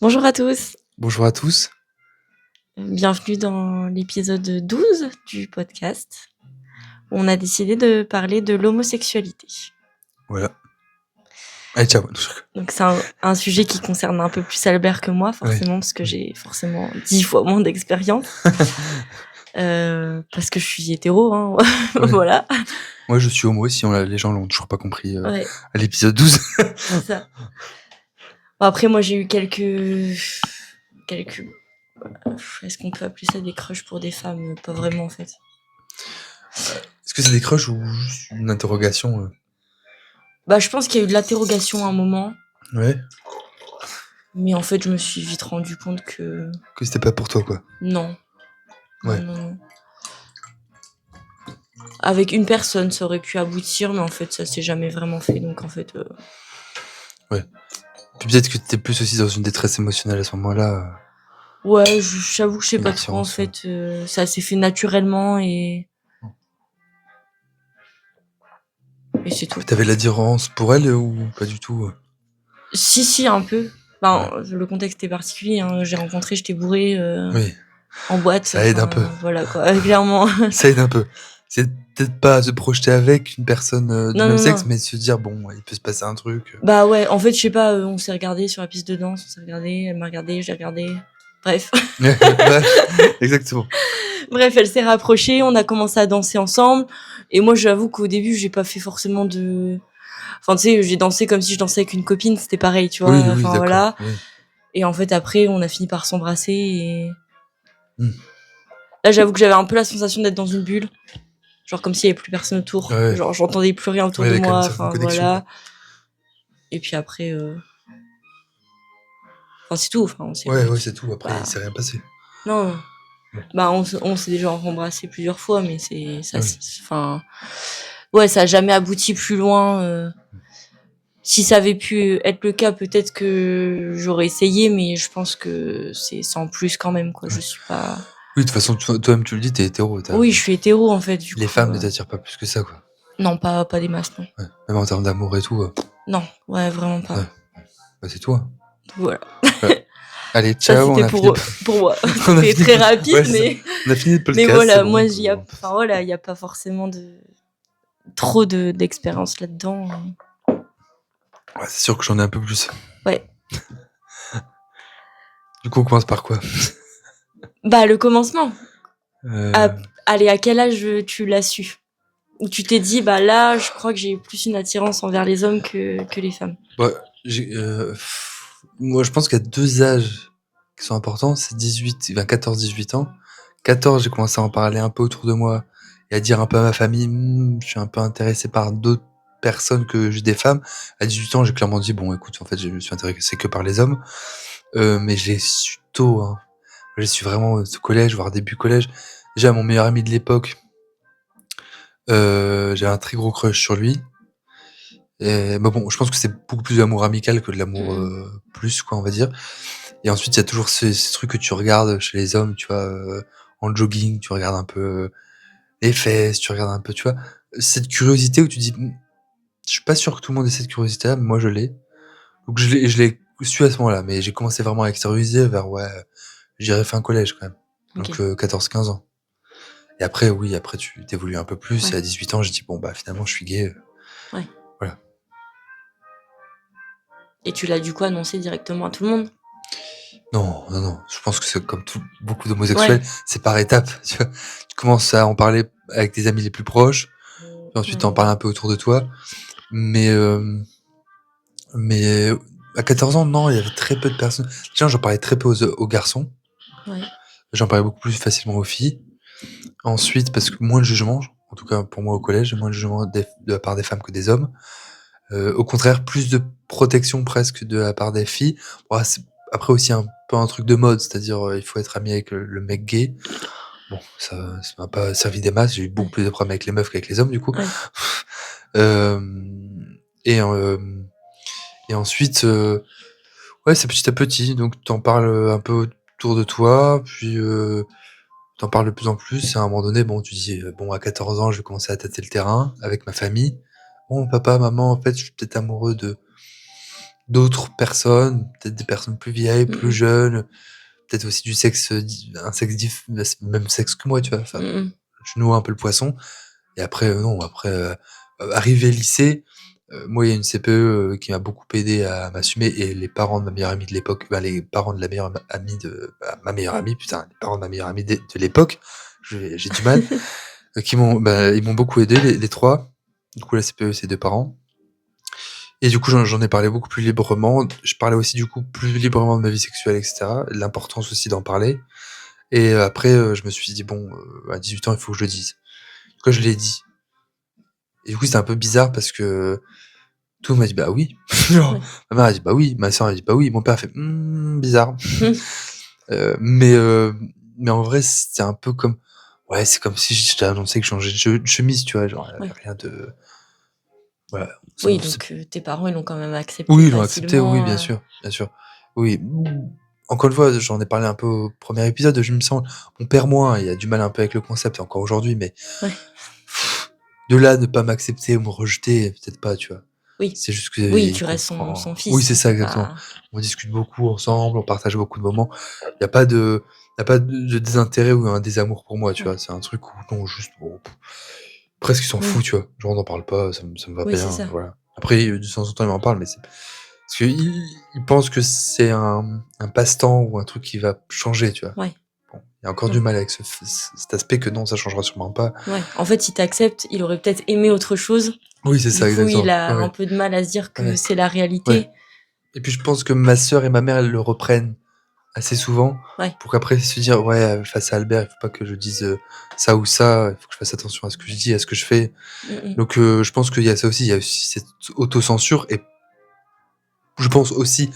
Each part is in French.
Bonjour à tous, Bonjour à tous. bienvenue dans l'épisode 12 du podcast. Où on a décidé de parler de l'homosexualité. Voilà. Allez, ciao. Donc c'est un sujet qui concerne un peu plus Albert que moi, forcément, parce que j'ai forcément 10 fois moins d'expérience. Parce que je suis hétéro, hein. Ouais. Voilà. Moi, je suis homo, si les gens l'ont toujours pas compris Ouais, à l'épisode 12. c'est ça. Bon, après, moi, j'ai eu quelques... Est-ce qu'on peut appeler ça des crushs pour des femmes? Pas vraiment, en fait. Est-ce que c'est des crushs ou juste une interrogation Bah, je pense qu'il y a eu de l'interrogation à un moment, Ouais. mais en fait, je me suis vite rendu compte que Que c'était pas pour toi, quoi. non. Ouais. Non. Avec une personne, ça aurait pu aboutir, mais en fait, ça s'est jamais vraiment fait. Donc, en fait, Ouais. Puis peut-être que t'étais plus aussi dans une détresse émotionnelle à ce moment-là. ouais, j'avoue que je sais Une pas trop. En attirance. fait, ça s'est fait naturellement et c'est tout. T'avais l'attirance pour elle ou pas du tout Si, un peu. Enfin, le contexte est particulier. Hein. J'étais bourrée Oui. en boîte. Ça aide un peu. Voilà, quoi. Clairement. Ça aide un peu. C'est peut-être pas se projeter avec une personne du même sexe, Non. mais se dire, bon, il peut se passer un truc. Bah ouais, en fait, je sais pas, on s'est regardé sur la piste de danse, on s'est regardé, elle m'a regardé, je l'ai regardé. Bref. Ouais, exactement. Bref, elle s'est rapprochée, on a commencé à danser ensemble. Et moi, j'avoue qu'au début, j'ai pas fait forcément de... Enfin, tu sais, j'ai dansé comme si je dansais avec une copine, c'était pareil, tu vois. Oui, Enfin, d'accord. voilà. Oui. Et en fait, après, on a fini par s'embrasser et... Hmm. Là, j'avoue que j'avais un peu la sensation d'être dans une bulle. Genre comme s'il y avait plus personne autour. Ouais. Genre, j'entendais plus rien autour de Avec une moi. certaine Enfin, connexion, voilà. quoi. Et puis après... Enfin, c'est tout. Enfin, Ouais, c'est tout. Après, Bah... il s'est rien passé. Non. Bah, on s'est déjà embrassé plusieurs fois, mais c'est... Ça, Oui. enfin... Ouais, ça a jamais abouti plus loin. Si ça avait pu être le cas, peut-être que j'aurais essayé, mais je pense que c'est sans plus quand même, quoi. Ouais. Je suis pas... Oui, de toute façon, toi-même, tu le dis, t'es hétéro. Oui, je suis hétéro, en fait, du Les coup. femmes ne t'attirent pas plus que ça, quoi. Non, pas des masses, non. Ouais. Même en termes d'amour et tout. Non, ouais, vraiment pas. Ouais. Bah, c'est toi. Voilà. Ouais. Allez, Ça, ciao, c'était on a fini. pour moi. On a C'était fini très le- rapide, Ouais, c'est ça. mais... On a fini le Mais podcast, c'est voilà, bon. moi, enfin, voilà, il y a pas forcément trop d'expérience là-dedans. Ouais, c'est sûr que j'en ai un peu plus. Ouais. Du coup, on commence par quoi Bah, le commencement. euh... Allez, à quel âge tu l'as su? Où tu t'es dit, bah là, je crois que j'ai plus une attirance envers les hommes que les femmes. Ouais, moi, je pense qu'il y a 2 âges qui sont importants, c'est 14-18 ans. 14, j'ai commencé à en parler un peu autour de moi et à dire un peu à ma famille: je suis un peu intéressé par d'autres personnes que juste des femmes». À 18 ans, j'ai clairement dit: «Bon, écoute, en fait, je me suis intéressé que par les hommes». Mais j'ai su tôt, hein. J'ai su vraiment au collège, voire début collège. Déjà, mon meilleur ami de l'époque, j'avais un très gros crush sur lui. Mais bon, je pense que c'est beaucoup plus de l'amour amical que de l'amour plus, quoi, on va dire. Et ensuite, il y a toujours ces trucs que tu regardes chez les hommes, tu vois, en jogging, tu regardes un peu les fesses, tu regardes un peu, tu vois, cette curiosité où tu dis: je suis pas sûr que tout le monde ait cette curiosité-là, mais moi je l'ai». Donc je l'ai su à ce moment-là, mais j'ai commencé vraiment à extérioriser vers, ouais, je dirais fin collège quand même. Ok. Donc 14-15 ans. Et après, oui, après tu évolues un peu plus. Et Ouais. à 18 ans, j'ai dit: «Bon, bah, finalement, je suis gay». Ouais. Voilà. Et tu l'as du coup annoncé directement à tout le monde? Non. Je pense que c'est comme beaucoup Ouais. d'homosexuels, c'est par étapes, tu vois? Tu commences à en parler avec tes amis les plus proches, puis ensuite tu en parles un peu autour de toi. Mais mais à 14 ans, non, il y avait très peu de personnes. Déjà, j'en parlais très peu aux garçons. Ouais. J'en parlais beaucoup plus facilement aux filles. Ensuite, parce que moins de jugement, en tout cas pour moi au collège, moins de jugement de la part des femmes que des hommes. Au contraire, plus de protection presque de la part des filles. Bon, c'est après aussi un peu un truc de mode, c'est-à-dire, il faut être ami avec le mec gay. Bon, ça m'a pas servi des masses, j'ai eu beaucoup plus de problèmes avec les meufs qu'avec les hommes, du coup. Ouais. Hem et et ensuite, ouais, c'est petit à petit, donc t'en parles un peu autour de toi, puis, tu parles de plus en plus et à un moment donné, bon, tu dis: «Bon, à 14 ans, je vais commencer à tâter le terrain avec ma famille. Bon, papa, maman, en fait, je suis peut-être amoureux d'autres personnes, peut-être des personnes plus vieilles, Mmh plus mh. jeunes, peut-être aussi du sexe, un sexe même sexe que moi, tu vois. Enfin, Mmh mh. je noie un peu le poisson. Et après, non, après, arrivé lycée, moi, il y a une CPE qui m'a beaucoup aidé à m'assumer et les parents de ma meilleure amie de l'époque, bah, les parents de la meilleure amie de ma meilleure amie, putain, les parents de ma meilleure amie de l'époque, j'ai du mal, ils m'ont beaucoup aidé les 3. Du coup, la CPE, c'est 2 parents et du coup, j'en ai parlé beaucoup plus librement. Je parlais aussi, du coup, plus librement de ma vie sexuelle et cetera, l'importance aussi d'en parler et après, je me suis dit: «Bon, à 18 ans, il faut que je le dise». En tout cas, je l'ai dit et du coup, c'était un peu bizarre parce que tout le monde m'a dit: «Bah oui». Genre, Ouais. ma mère a dit: «Bah oui», ma sœur a dit: «Bah oui», mon père a fait: bizarre». Mmh. Heu, mais heu, mais en vrai, c'était un peu comme ouais, c'est comme si je t'ai annoncé que je changeais de chemise, tu vois? Genre, il y Ouais. avait rien de voilà, Oui, c'est donc tes parents, ils l'ont quand même accepté oui, ils l'ont accepté, oui, facilement, bien sûr, bien sûr. Oui, encore une fois, j'en ai parlé un peu au premier épisode, je me sens mon père moins, il a du mal un peu avec le concept encore aujourd'hui, mais ouais. de là à ne pas m'accepter ou me rejeter, peut-être pas, tu vois? Oui. C'est juste Oui, qu'il tu restes son comprend oui, fils, c'est il ça peut exactement. pas On discute beaucoup ensemble, on partage beaucoup de moments. Il y a pas de il y a pas de désintérêt ou un désamour pour moi, tu ouais. vois? C'est un truc où non, juste bon, presque il s'en Mmh. fout, tu vois? Genre on n'en parle pas, ça me va Oui, c'est bien, ça. voilà. Après, de temps en temps, il m'en parle, mais c'est parce qu'il pense que c'est un passe-temps ou un truc qui va changer, tu vois? Ouais. Bon, il y a encore Non. du mal avec cet aspect que non, ça changera sûrement pas. Ouais. En fait, il t'accepte, il aurait peut-être aimé autre chose. Oui, c'est Du ça, coup, il exactement. a Ouais, un ouais. peu de mal à se dire que Ouais, c'est la ouais. réalité. Et puis je pense que ma sœur et ma mère, elles le reprennent assez souvent Ouais. pour qu'après se dire: «Ouais, face à Albert, il faut pas que je dise, ça ou ça, il faut que je fasse attention à ce que je dis, à ce que je fais». Mmh mh. Donc je pense qu'il y a ça aussi, il y a aussi cette autocensure et je pense aussi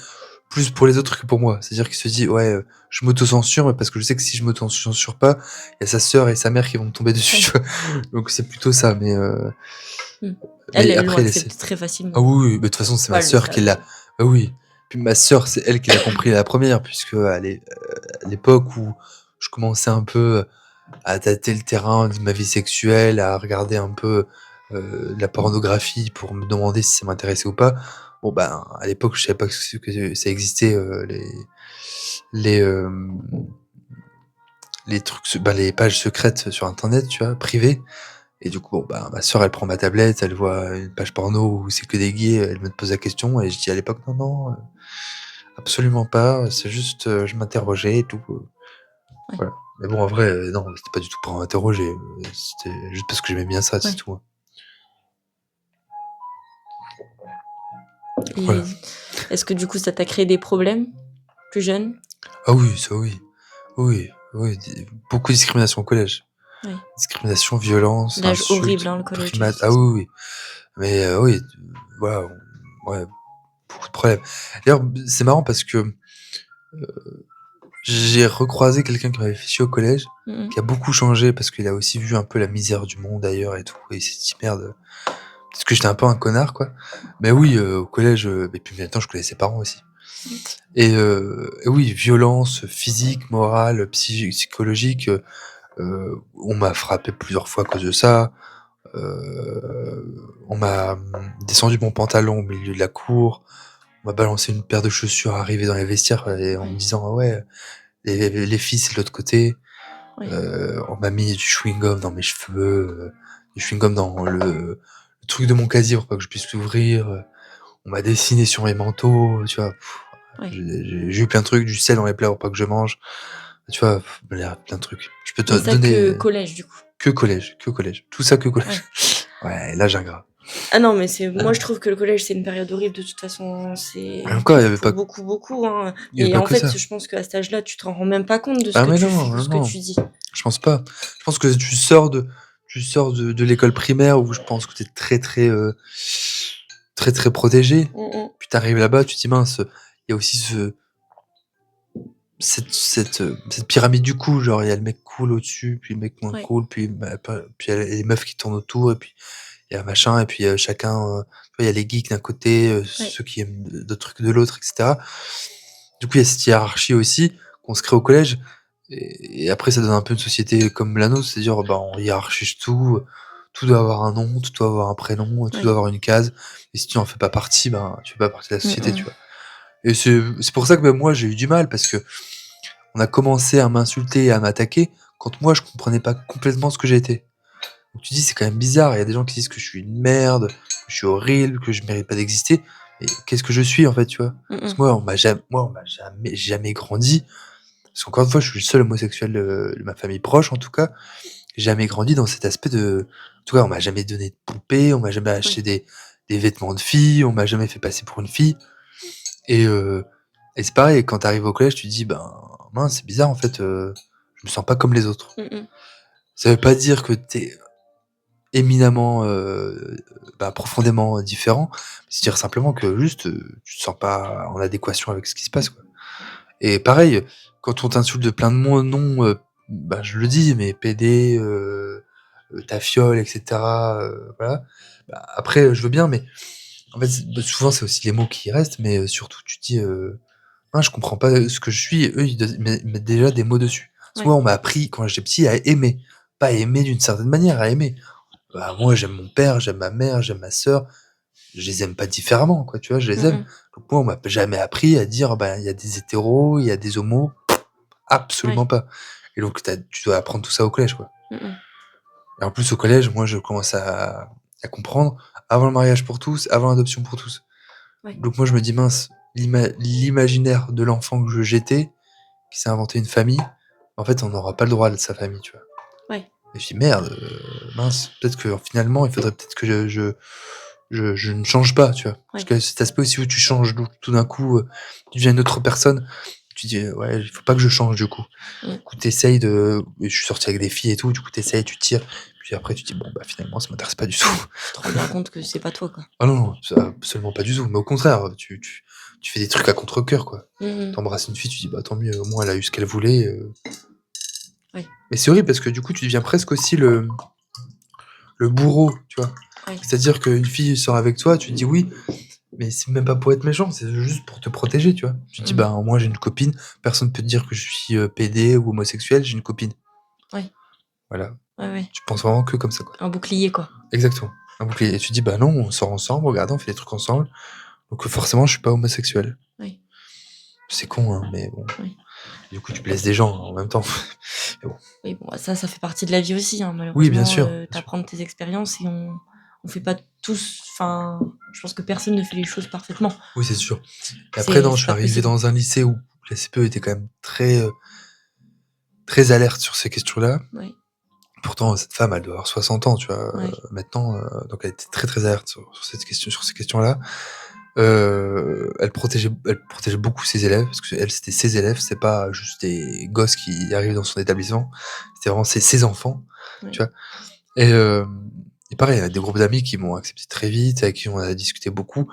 plus pour les autres que pour moi. C'est-à-dire qu'il se dit: «Ouais, je m'autocensure, mais parce que je sais que si je m'autocensure pas, il y a sa sœur et sa mère qui vont me tomber dessus», tu Ouais. vois? Donc c'est plutôt ça, Mmh. Elles, mais elles l'ont après accepté laisser très ah facilement. oui, oui, mais de toute façon, c'est Bah, ma elles le sœur qui l'a savaient. ah oui. Puis ma sœur, c'est elle qui l'a compris la première puisque à l'époque où je commençais un peu à tâter le terrain de ma vie sexuelle, à regarder un peu, de la pornographie pour me demander si ça m'intéressait ou pas. Bon, ben, à l'époque, je savais pas que ça existait, les, hem, les trucs les pages secrètes sur internet, tu vois? Privées et du coup, bon, bah, ma sœur, elle prend ma tablette, elle voit une page porno où c'est que des gays, elle me pose la question et je dis à l'époque: «Non, non, absolument pas, c'est juste, je m'interrogeais et tout», Ouais. voilà. Mais bon, en vrai, non, c'était pas du tout pour m'interroger, c'était juste parce que j'aimais bien ça, c'est Ouais. tout, hein. Et Voilà. est-ce que du coup, ça t'a créé des problèmes plus jeune? Ah oui, ça oui. Oui, oui, beaucoup de discrimination au collège. Ouais. Discrimination, violence, L'âge horrible, insultes, hein, le collège, primates. Ah c'est oui, oui. Mais oui, voilà, ouais, beaucoup de problèmes. D'ailleurs, c'est marrant parce que j'ai recroisé quelqu'un qui m'avait fait chier au collège, mmh mh. qui a beaucoup changé parce qu'il a aussi vu un peu la misère du monde ailleurs et tout et il s'est dit: «Merde», parce que j'étais un peu un connard, quoi. Mais oui, au collège, et puis maintenant je connais ses parents aussi. Mmh. Et oui, violence physique, morale, psychologique, on m'a frappé plusieurs fois à cause de ça. On m'a, descendu mon pantalon au milieu de la cour. On m'a balancé une paire de chaussures arrivé dans les vestiaires et en me Ouais. disant: «Ah ouais, les filles, c'est de l'autre côté». Ouais. On m'a mis du chewing-gum dans mes cheveux, du chewing-gum dans le truc de mon casier pour pas que je puisse l'ouvrir, on m'a dessiné sur mes manteaux, tu vois? Ouais. J'ai eu plein de trucs, du sel dans les plats pour pas que je mange. Tu vois? Il y a plein de trucs. Je peux te Mais ça que donner collège, du coup? que collège, que collège. Tout ça que collège. Ouais. Ouais, l'âge ingrat. Ah non, mais c'est moi je trouve que le collège, c'est une période horrible de toute façon, Et c'est encore, il y avait pour pas beaucoup, beaucoup, hein. il y avait Mais pas en que fait, ça. je pense qu'à cet âge-là, tu te rends même pas compte de ce Ah que mais tu non, fais ou non, ce que non, tu dis. je pense pas. Je pense que tu sors de l'école primaire où je pense que tu es très, très, très, très protégé. Mmh mh. Puis tu arrives là-bas, tu te dis: «Mince, il y a aussi cette pyramide du cool», genre il y a le mec cool au-dessus, puis le mec moins Ouais. cool, puis puis il y a les meufs qui tournent autour et puis il y a machin et puis, chacun, tu vois, il y a les geeks d'un côté, Ouais. ceux qui aiment d'autres trucs de l'autre et cetera. Du coup, il y a cette hiérarchie aussi qu'on se crée au collège et après ça donne un peu une société comme la nôtre, c'est-à-dire, bah, on hiérarchise tout, tout doit avoir un nom, tout doit avoir un prénom, tout doit Ouais. avoir une case et si tu en fais pas partie, ben, tu fais pas partie de la Mmh société, tu mh. vois? Et c'est pour ça que même moi, j'ai eu du mal parce que on a commencé à m'insulter et à m'attaquer quand moi, je comprenais pas complètement ce que j'étais. Donc tu dis, c'est quand même bizarre. Il y a des gens qui disent que je suis une merde, que je suis horrible, que je mérite pas d'exister. Et qu'est-ce que je suis, en fait, tu vois? Mmh Parce mh. que moi, on m'a jamais grandi. Parce qu'encore une fois, je suis le seul homosexuel de ma famille proche, en tout cas. J'ai jamais grandi dans cet aspect de, en tout cas, on m'a jamais donné de poupée, on m'a jamais acheté Oui. des vêtements de fille, on m'a jamais fait passer pour une fille. Et, euh, et c'est pareil, quand t'arrives au collège, tu te dis, ben, mince, c'est bizarre, en fait, je me sens pas comme les autres. Mmh mh. Ça veut pas dire que t'es éminemment, profondément différent. C'est dire simplement que juste, tu te sens pas en adéquation avec ce qui se passe, quoi. Et pareil, quand on t'insulte de plein de noms, je le dis, mais PD, ta fiole, et cetera, voilà. Bah, après, je veux bien, mais en fait, souvent, c'est aussi les mots qui restent, mais surtout, tu te dis, «Ah, je comprends pas ce que je suis», et eux, ils mettent déjà des mots dessus. Parce que Ouais. moi, on m'a appris, quand j'étais petit, à aimer. Pas à aimer d'une certaine manière, à aimer. Bah, moi, j'aime mon père, j'aime ma mère, j'aime ma sœur. Je les aime pas différemment, quoi, tu vois? Je les Mmh aime. mh. Donc moi, on m'a jamais appris à dire: «Bah, il y a des hétéros, il y a des homos». Absolument Ouais. pas. Et donc tu dois apprendre tout ça au collège, quoi. Mmh mh. Et en plus, au collège, moi, je commence à comprendre avant le mariage pour tous, avant l'adoption pour tous. Ouais. Donc moi, je me dis: «Mince, l'imaginaire de l'enfant que j'étais, qui s'est inventé une famille, en fait, on n'aura pas le droit de sa famille», tu vois? Ouais. Et je dis: «Merde, mince, peut-être que finalement, il faudrait peut-être que je ne change pas», tu vois? Parce Ouais. que cet aspect aussi où tu changes tout d'un coup, tu deviens une autre personne, tu dis: «Ouais, il faut pas que je change du coup». Mmh. Du coup, tu de je suis sorti avec des filles et tout, du coup, tu tu tires, puis après tu dis: «Bon, bah, finalement, ça m'intéresse pas du tout». Ouais. Tu te rends bien compte que c'est pas toi, quoi. Ah non, non, ça absolument pas du tout, mais au contraire, tu fais des trucs à contre-cœur, quoi. Mmh mh. Tu embrasses une fille, tu dis: «Bah, tant mieux, au moins elle a eu ce qu'elle voulait», Ouais. mais c'est horrible parce que du coup, tu deviens presque aussi le bourreau, tu vois? Ouais. C'est-à-dire qu'une fille sort avec toi, tu te dis: «Oui», mais c'est même pas pour être méchant, c'est juste pour te protéger, tu vois? Tu te dis: Mmh. «Bah, moi j'ai une copine, personne peut te dire que je suis, PD ou homosexuel, j'ai une copine». Ouais. Voilà, Ouais, ouais. tu penses vraiment que comme ça, quoi. Un bouclier, quoi. Exactement, un bouclier, et tu te dis: «Bah non, on sort ensemble, regarde, on fait des trucs ensemble, donc forcément je suis pas homosexuel». Oui. C'est con, hein, mais bon, Oui. du coup tu blesses des gens en même temps. Mais bon. Oui, bon, ça fait partie de la vie aussi, hein, Oui, bien malheureusement, sûr, tu bien sûr. apprends de tes expériences et on fait pas tous enfin, je pense que personne ne fait les choses parfaitement. Oui, c'est sûr. Et après non, je C'est suis pas arrivé possible. dans un lycée où la CPE était quand même très alerte sur ces questions-là. Oui. Pourtant, cette femme, elle doit avoir 60 ans, tu vois, Ouais. maintenant, donc elle était très, très alerte sur ces questions-là. Elle protégeait beaucoup ses élèves, parce qu'elle, c'était ses élèves, c'est pas juste des gosses qui arrivent dans son établissement, c'était vraiment ses enfants, tu Ouais. vois? Et pareil, il y a des groupes d'amis qui m'ont accepté très vite, avec qui on a discuté beaucoup,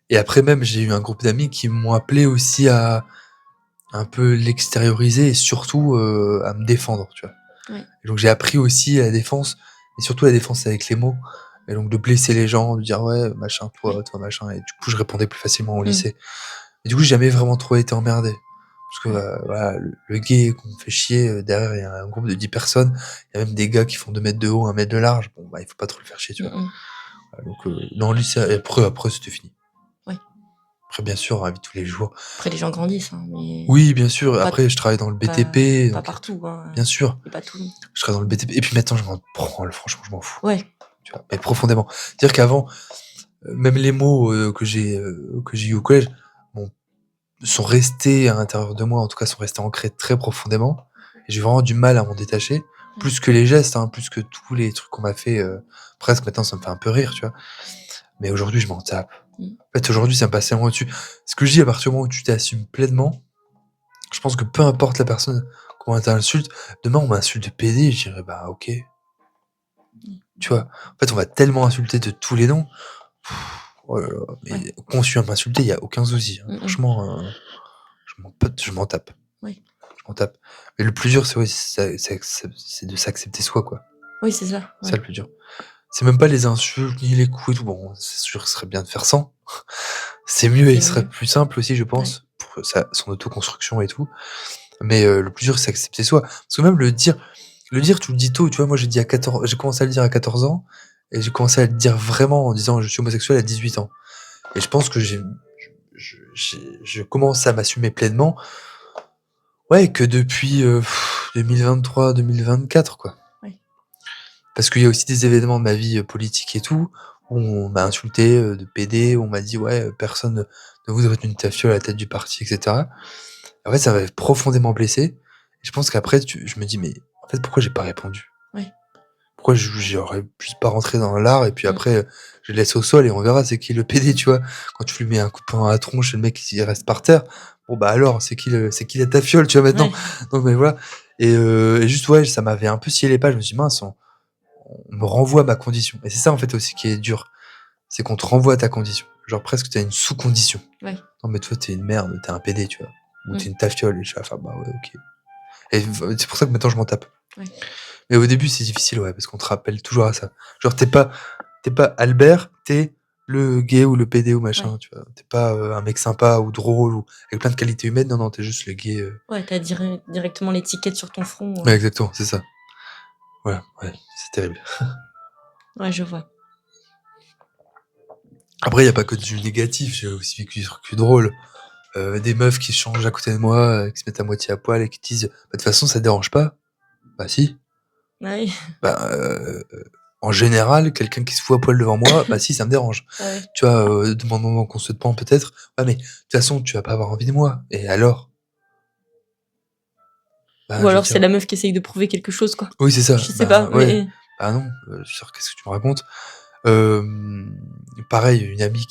et après même, j'ai eu un groupe d'amis qui m'ont appelé aussi à un peu l'extérioriser et surtout, à me défendre, tu vois? Ouais. Et donc j'ai appris aussi la défense, et surtout la défense avec les mots, et donc de blesser les gens, de dire: «Ouais, machin, Ouais. toi, machin», et du coup, je répondais plus facilement au Mmh. lycée. Et du coup, j'ai jamais vraiment trop été emmerdé. Parce que, Ouais. voilà, le gay qu'on fait chier, derrière, il y a un groupe de 10 personnes. Il y a même des gars qui font 2 mètres de haut, 1 mètre de large. Bon, bah, il faut pas trop le faire chier, tu Mmh vois? mh. Voilà, donc, non, lycée, et après, c'était fini. Ouais. Après, bien sûr, la vie de tous les jours. Après les gens grandissent, hein, mais Oui, bien sûr, pas après, je travaille dans le BTP, pas donc partout, hein, bien sûr, et pas tout le monde. je travaille dans le BTP, et puis maintenant, je m'en branle, franchement, je m'en fous, Ouais. tu vois? Mais profondément. C'est-à-dire qu'avant, même les mots, que j'ai eu au collège, bon, sont restés à l'intérieur de moi, en tout cas sont restés ancrés très profondément, et j'ai vraiment du mal à m'en détacher, Mmh. plus que les gestes, hein, plus que tous les trucs qu'on m'a fait, presque maintenant ça me fait un peu rire, tu vois? Mais aujourd'hui je m'en tape. Mmh. En fait, aujourd'hui ça me passe tellement au-dessus. Ce que je dis, à partir du moment où tu t'assumes pleinement, je pense que peu importe la personne comment t'insulte, demain on m'insulte de PD, je dirais: «Bah OK», Mmh. tu vois? En fait, on va tellement insulter de tous les noms, oh là là, Ouais. mais continuer à m'insulter, il y a aucun souci, hein. Mmh mh. Franchement, je m'en tape. Oui. Je m'en tape. Mais le plus dur, c'est, ouais, c'est de s'accepter soi, quoi. Oui, c'est ça, C'est ça ouais. le plus dur. C'est même pas les insultes, ni les coups et tout. Bon, c'est sûr que ce serait bien de faire sans. C'est mieux, et C'est ce serait mieux. plus simple aussi, je Ouais. pense, pour son autoconstruction et tout. Mais le plus dur, c'est accepter soi. Parce que même le dire, tu le dis tôt, tu vois? Moi, j'ai commencé à le dire à 14 ans, et j'ai commencé à le dire vraiment en disant: «Je suis homosexuel» à 18 ans. Et je pense que je commence à m'assumer pleinement, ouais, que depuis 2023-2024, quoi. Ouais. Parce qu'il y a aussi des événements de ma vie politique et tout, où on m'a insulté de PD, où on m'a dit, ouais, personne ne voudrait une ta fiole à la tête du parti, etc. En fait, ça m'avait profondément blessé. Et je pense qu'après, je me dis, mais en fait, pourquoi j'ai pas répondu? Ouais. Pourquoi j'aurais juste pas rentré dans l'art et puis Mm. après, je le laisse au sol et on verra c'est qui le PD, tu vois? Quand tu lui mets un coup de poing dans la tronche et le mec il reste par terre, bon bah alors, c'est qui la tafiole, tu vois maintenant? Ouais. Donc mais voilà. Et juste ouais, ça m'avait un peu scié les pas. Je me suis dit, mince, on me renvoie à ma condition. Et c'est ça en fait aussi qui est dur, c'est qu'on te renvoie à ta condition. Genre presque t'as une sous-condition. Ouais. Non mais toi t'es une merde, t'es un PD, tu vois? Ou t'es une tafiole. Et je fais, bah ouais, ok. Et c'est pour ça que maintenant je m'en tape. Ouais. Mais au début c'est difficile, ouais, parce qu'on te rappelle toujours à ça. Genre t'es pas Albert, t'es le gay ou le PD ou machin, Ouais. tu vois? T'es pas un mec sympa ou drôle ou avec plein de qualités humaines, non, t'es juste le gay. Ouais, t'as directement l'étiquette sur ton front. Ouais, exactement, c'est ça. Voilà, ouais, c'est terrible. Ouais, je vois. Après, il y a pas que du négatif, j'ai aussi vécu des trucs drôles. Des meufs qui changent à côté de moi, qui se mettent à moitié à poil et qui disent: «Bah, de toute façon, ça te dérange pas?» Bah si. Ah oui. Bah, en général, quelqu'un qui se fout à poil devant moi, bah si, ça me dérange. Ouais. Tu vois, demandons qu'on se pend peut-être. Ouais, mais de toute façon, tu vas pas avoir envie de moi. Et alors? Bah, Ou alors c'est la meuf qui essaye de prouver quelque chose, quoi. Oui, c'est ça. Je sais pas, ouais. mais. Bah non, qu'est-ce que tu me racontes? Pareil, une amie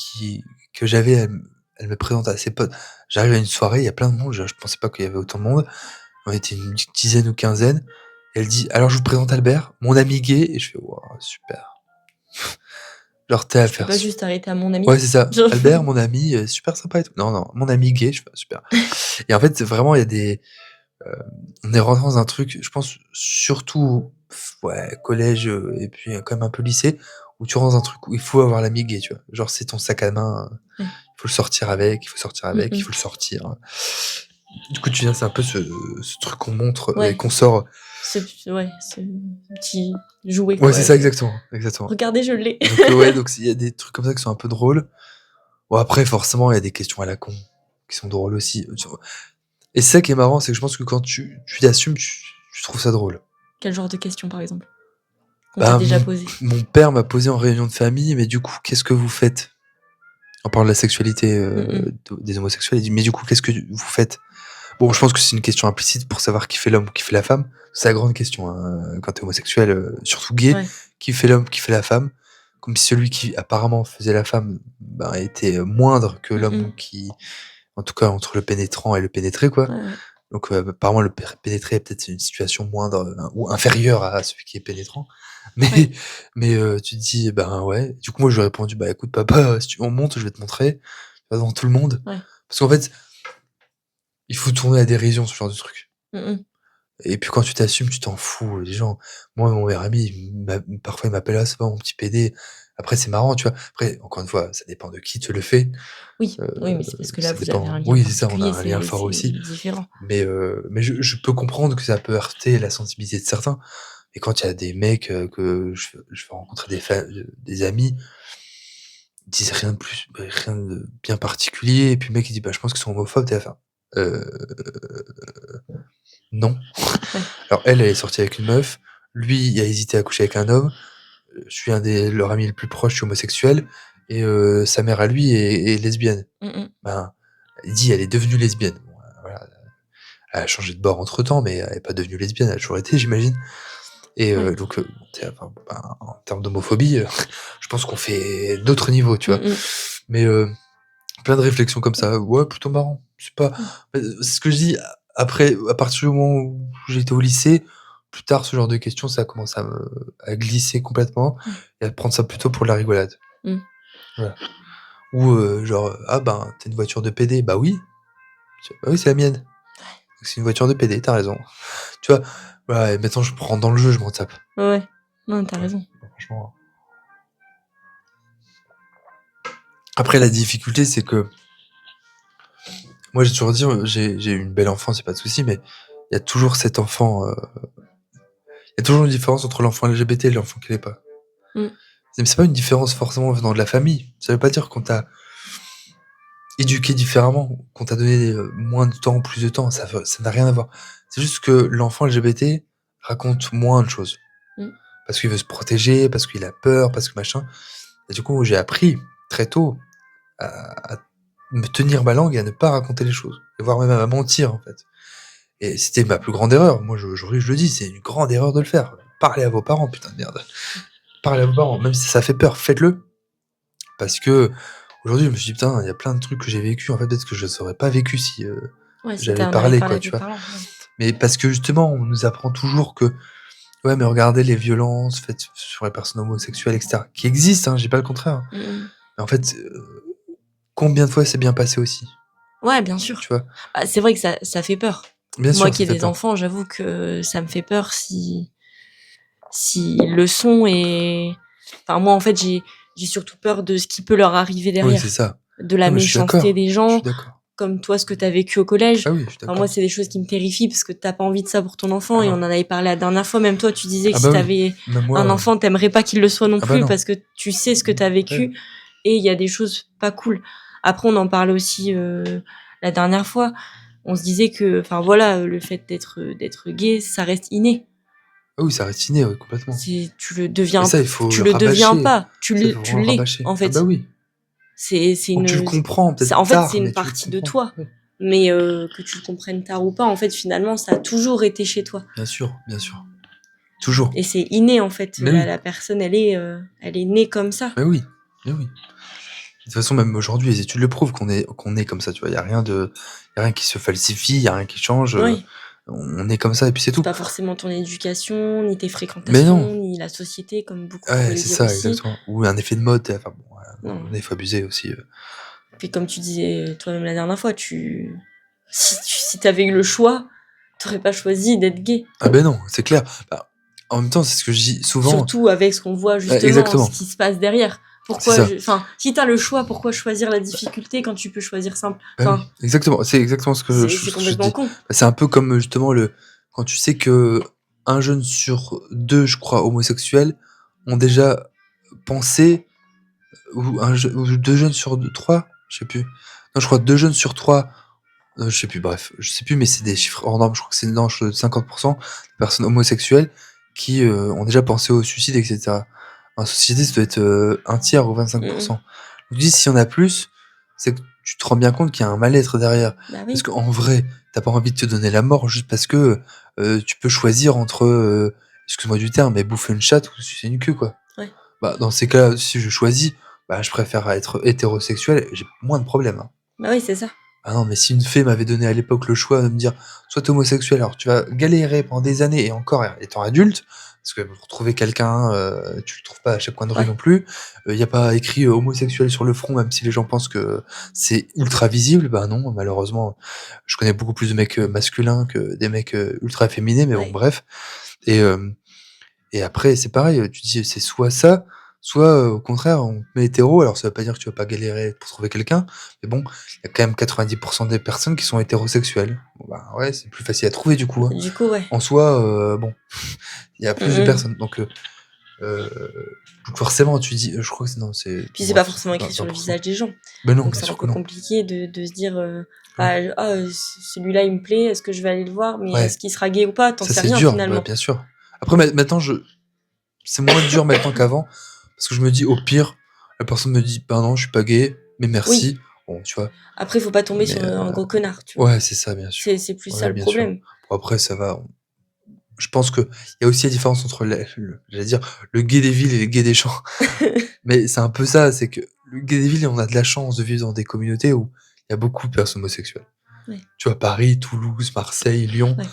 que j'avais, elle me présente à ses potes. J'arrive à une soirée, il y a plein de monde, je pensais pas qu'il y avait autant de monde. On était une dizaine ou quinzaine. Et elle dit: «Alors je vous présente Albert, mon ami gay», et je fais: «Waouh, super». Genre tu es à Tu peux faire pas juste arrêter à mon ami? ouais, c'est ça. Genre. Albert, mon ami, super sympa et tout. Non, non, mon ami gay, je fais: «Super». Et en fait, c'est vraiment, il y a des on est rentré dans un truc, je pense surtout ouais, collège, et puis quand même un peu lycée, où tu rentres dans un truc où il faut avoir l'ami gay, tu vois? Genre c'est ton sac à main, Ouais. il faut le sortir avec, il faut sortir avec, il Mmh. faut le sortir. Du coup, tu viens, c'est un peu ce truc qu'on montre et Ouais. qu'on sort. Ce petit jouet, Ouais, quoi. c'est ça, exactement, exactement. Regardez, je l'ai. Donc ouais, donc il y a des trucs comme ça qui sont un peu drôles. Bon après forcément, il y a des questions à la con qui sont drôles aussi, tu vois? Et c'est ça qui est marrant, c'est que je pense que quand tu t'assumes, tu trouves ça drôle. Quel genre de questions, par exemple? Qu'on t'a Bah, déjà posé? mon père m'a posé en réunion de famille: «Mais du coup, qu'est-ce que vous faites?» En parlant de la sexualité, Mmh. des homosexuels, il dit: «Mais du coup, qu'est-ce que vous faites?» Bon, je pense que c'est une question implicite pour savoir qui fait l'homme ou qui fait la femme. C'est la grande question, hein, quand tu es homosexuel, surtout gay, Ouais. qui fait l'homme, qui fait la femme? Comme si celui qui apparemment faisait la femme, ben, était moindre que l'homme Mmh. qui en tout cas entre le pénétrant et le pénétré, quoi. Ouais, ouais. Donc apparemment le pénétré est peut-être une situation moindre, ou inférieure à celui qui est pénétrant. Mais Ouais. tu te dis: «Ben, ouais». Du coup, moi, je lui ai répondu: «Bah, écoute papa, si on monte, je vais te montrer, devant tout le monde». Ouais. Parce qu'en fait, il faut tourner à dérision ce genre de truc. Mmh. Et puis quand tu t'assumes, tu t'en fous, les gens. Moi, mon meilleur ami, parfois il m'appelle: «Ah, ça va mon petit PD?» Après c'est marrant, tu vois? Après, encore une fois, ça dépend de qui te le fait, Oui, heu, oui, mais c'est parce que là, ça vous avez un dépend lien oui, c'est ça, on a particulier, un lien fort c'est aussi. différent. Mais je peux comprendre que ça peut heurter la sensibilité de certains. Et quand il y a des mecs, que je vais rencontrer des amis, ils disent rien de bien particulier et puis le mec il dit: «Bah, je pense qu'ils sont homophobes», tu es là: «Heu, non». Ouais. Alors elle est sortie avec une meuf, lui il a hésité à coucher avec un homme, je suis un des leurs amis les plus proches, je suis homosexuel et sa mère à lui est lesbienne. Mmh. Ben, il dit: «Elle est devenue lesbienne». Bon, voilà, elle a changé de bord entre-temps, mais elle est pas devenue lesbienne, elle a toujours été, j'imagine. Et Ouais. donc tu sais, enfin, ben, en termes d'homophobie, je pense qu'on fait d'autres niveaux, tu vois? Mmh. Mais plein de réflexions comme ça, ouais, plutôt marrant. C'est pas Ouais. c'est ce que je dis, après, à partir du moment où j'étais au lycée, plus tard, ce genre de questions, ça a commencé à glisser complètement Ouais. et à prendre ça plutôt pour de la rigolade. Mmh. Voilà. Ou genre: «Ah ben, tu une voiture de PD?» «Bah oui». «Bah oui, c'est la mienne». «C'est une voiture de PD, tu raison». Tu vois? Voilà et maintenant je me rentre dans le jeu, je m'en tape. Ouais, ouais. Non, tu as Ouais, raison. franchement. Après la difficulté, c'est que moi j'ai toujours dit, j'ai eu une belle enfance, y a pas de souci, mais il y a toujours cet enfant, il y a toujours une différence entre l'enfant LGBT et l'enfant qui l'est pas. Mmh. C'est pas une différence forcément venant de la famille. Ça veut pas dire qu'on t'a éduquer différemment, qu'on t'a donné, moins de temps, plus de temps, ça n'a rien à voir. C'est juste que l'enfant LGBT raconte moins de choses. Mmh. Parce qu'il veut se protéger, parce qu'il a peur, parce que machin et du coup, j'ai appris très tôt à me tenir ma langue et à ne pas raconter les choses et voire même à mentir, en fait et c'était ma plus grande erreur. Moi, aujourd'hui, je le dis, c'est une grande erreur de le faire. Parlez à vos parents, putain de merde. Parlez à vos parents, même si ça fait peur, faites-le parce qu'aujourd'hui, je me suis dit: «Putain, il y a plein de trucs que j'ai vécu, en fait, peut-être que je les aurais pas vécu si, Ouais, si tu j'avais en avais parlé, parlé quoi», à tes tu vois? parents, ouais. Mais parce que justement, on nous apprend toujours que: «Ouais, mais regardez les violences faites sur les personnes homosexuelles et cetera», qui existent, hein, je dis pas le contraire, hein. Mmh mh. Mais en fait, combien de fois c'est bien passé aussi? Ouais, bien sûr. Tu vois? Bah, c'est vrai que ça fait peur. Bien Moi sûr, qui ça ai fait des peur. enfants, j'avoue que ça me fait peur s'ils le sont et enfin moi, en fait, j'ai surtout peur de ce qui peut leur arriver Oui, c'est derrière, ça. de la Non, mais je suis méchanceté d'accord, des je gens, suis d'accord. comme toi, ce que tu as vécu au collège. Ah oui, je suis Enfin moi, d'accord. c'est des choses qui me terrifient parce que tu as pas envie de ça pour ton enfant Ah et on non. en avait parlé la dernière fois. Même toi, tu disais que Ah si bah tu oui, avais même moi, un enfant, tu aimerais pas qu'il le soit non ah bah plus non. parce que tu sais ce que tu as Ouais. vécu et il y a des choses pas cool. Après, on en parlait aussi, la dernière fois. On se disait que enfin voilà, le fait d'être gay, ça reste inné. Ah oui, ça reste inné, oui, complètement. C'est Mais ça, il faut tu le le deviens rabâcher. pas, Ça, il faut tu vraiment le l'es, rabâcher. en Ah bah fait. oui. C'est Ou que tu le une comprends, ça peut-être en fait, c'est tard, une mais tu le partie de comprends. toi. Oui. Mais que tu le comprennes tard ou pas, en fait, finalement, ça a toujours été chez toi Bien sûr, bien sûr. Toujours. et c'est inné, en fait. Mais oui, La personne, elle est née comme ça. mais oui, mais oui. De toute façon, même aujourd'hui, les études le prouvent qu'on est comme ça, tu vois? Il y a rien qui se falsifie, il y a rien qui change, Oui, on est comme ça et puis c'est c'est tout. pas forcément ton éducation, ni tes Mais non! fréquentations, ni la société, comme beaucoup Ouais, pourraient le c'est dire ça, aussi. exactement. Ou un effet de mode, enfin bon, à un moment Non. donné, il faut abuser aussi, Puis comme tu disais toi-même la dernière fois, si tu avais eu le choix, tu aurais pas choisi d'être gay. Ah ben non, c'est clair. Bah, en même temps, c'est ce que je dis souvent. Surtout avec ce qu'on voit justement, ce Exactement, qui se passe derrière. c'est Pourquoi ça. enfin, si tu as le choix, pourquoi choisir la difficulté quand tu peux choisir simple? Bah oui, Enfin, exactement, c'est exactement c'est ce que je complètement dis. con. Bah, c'est un peu comme, justement le quand tu sais qu'un jeune sur 2, je crois, homosexuels ont déjà pensé ou 2 jeunes sur 3, je sais plus. Non, je crois 2 jeunes sur 3, je sais plus, bref, je sais plus, mais c'est des chiffres hors normes. Je crois que c'est non, 50 de personnes homosexuelles qui, ont déjà pensé au suicide et cetera. En société, ça doit être, 1/3 ou 25. Mmh mh. Je me dis: «S'il y en a plus, c'est que tu te rends bien compte qu'il y a un mal-être derrière». Bah Parce oui, qu'en vrai, tu as pas envie de te donner la mort juste parce que, tu peux choisir entre, excuse-moi du terme, mais bouffer une chatte ou sucer une queue, quoi. ouais. Bah, dans ces cas-là, si je choisis, bah, je préfère être hétérosexuel, j'ai moins de problèmes, hein. Bah oui, c'est ça. Ah non, mais si une fée m'avait donné à l'époque le choix de me dire: «Soit tu es homosexuel, alors tu vas galérer pendant des années et encore étant adulte», parce que pour trouver quelqu'un, tu le trouves pas à chaque coin de rue Ouais. non plus. Il y a pas écrit, homosexuel sur le front, même si les gens pensent que c'est ultra visible. Bah non, malheureusement, je connais beaucoup plus de mecs, masculins que des mecs, ultra féminés, mais bon Ouais. bref et et après, c'est pareil, tu dis: «C'est soit ça, soit, au contraire, on te met hétéro». Alors ça veut pas dire que tu vas pas galérer pour trouver quelqu'un, mais bon, il y a quand même 90 des personnes qui sont hétérosexuelles. Bon, bah, ouais, c'est plus facile à trouver du coup, hein. Du coup, ouais. En soi, bon, il y a Mmh plus de mh. personnes heu, donc forcément tu dis je crois que c'est non, c'est Puis bon c'est pas bref, forcément écrit sur le 20. visage des gens. Ben non, Donc bien c'est un sûr peu que non. compliqué de se dire, Oui. «Ah, celui-là il me plaît, est-ce que je vais aller le voir? Mais Ouais, est-ce qu'il sera gay ou pas? Tu en ça sais c'est rien dur, bah, finalement». bien sûr. Après maintenant c'est moins dur maintenant qu'avant, parce que je me dis: «Au pire, la personne me dit: "Bah non, je suis pas gay, mais Oui, merci"». Bon, tu vois? après faut pas tomber Mais sur, un gros connard, tu vois? ouais, c'est ça, bien sûr. C'est plus ça Ouais, le bien sûr. problème. Bon après ça va, je pense qu'il y a aussi la différence entre le j'allais dire le gay des villes et le gay des champs. Mais c'est un peu ça, c'est que le gay des villes, on a de la chance de vivre dans des communautés où il y a beaucoup de personnes homosexuelles. Ouais, Tu vois? Paris, Toulouse, Marseille, Lyon, ouais.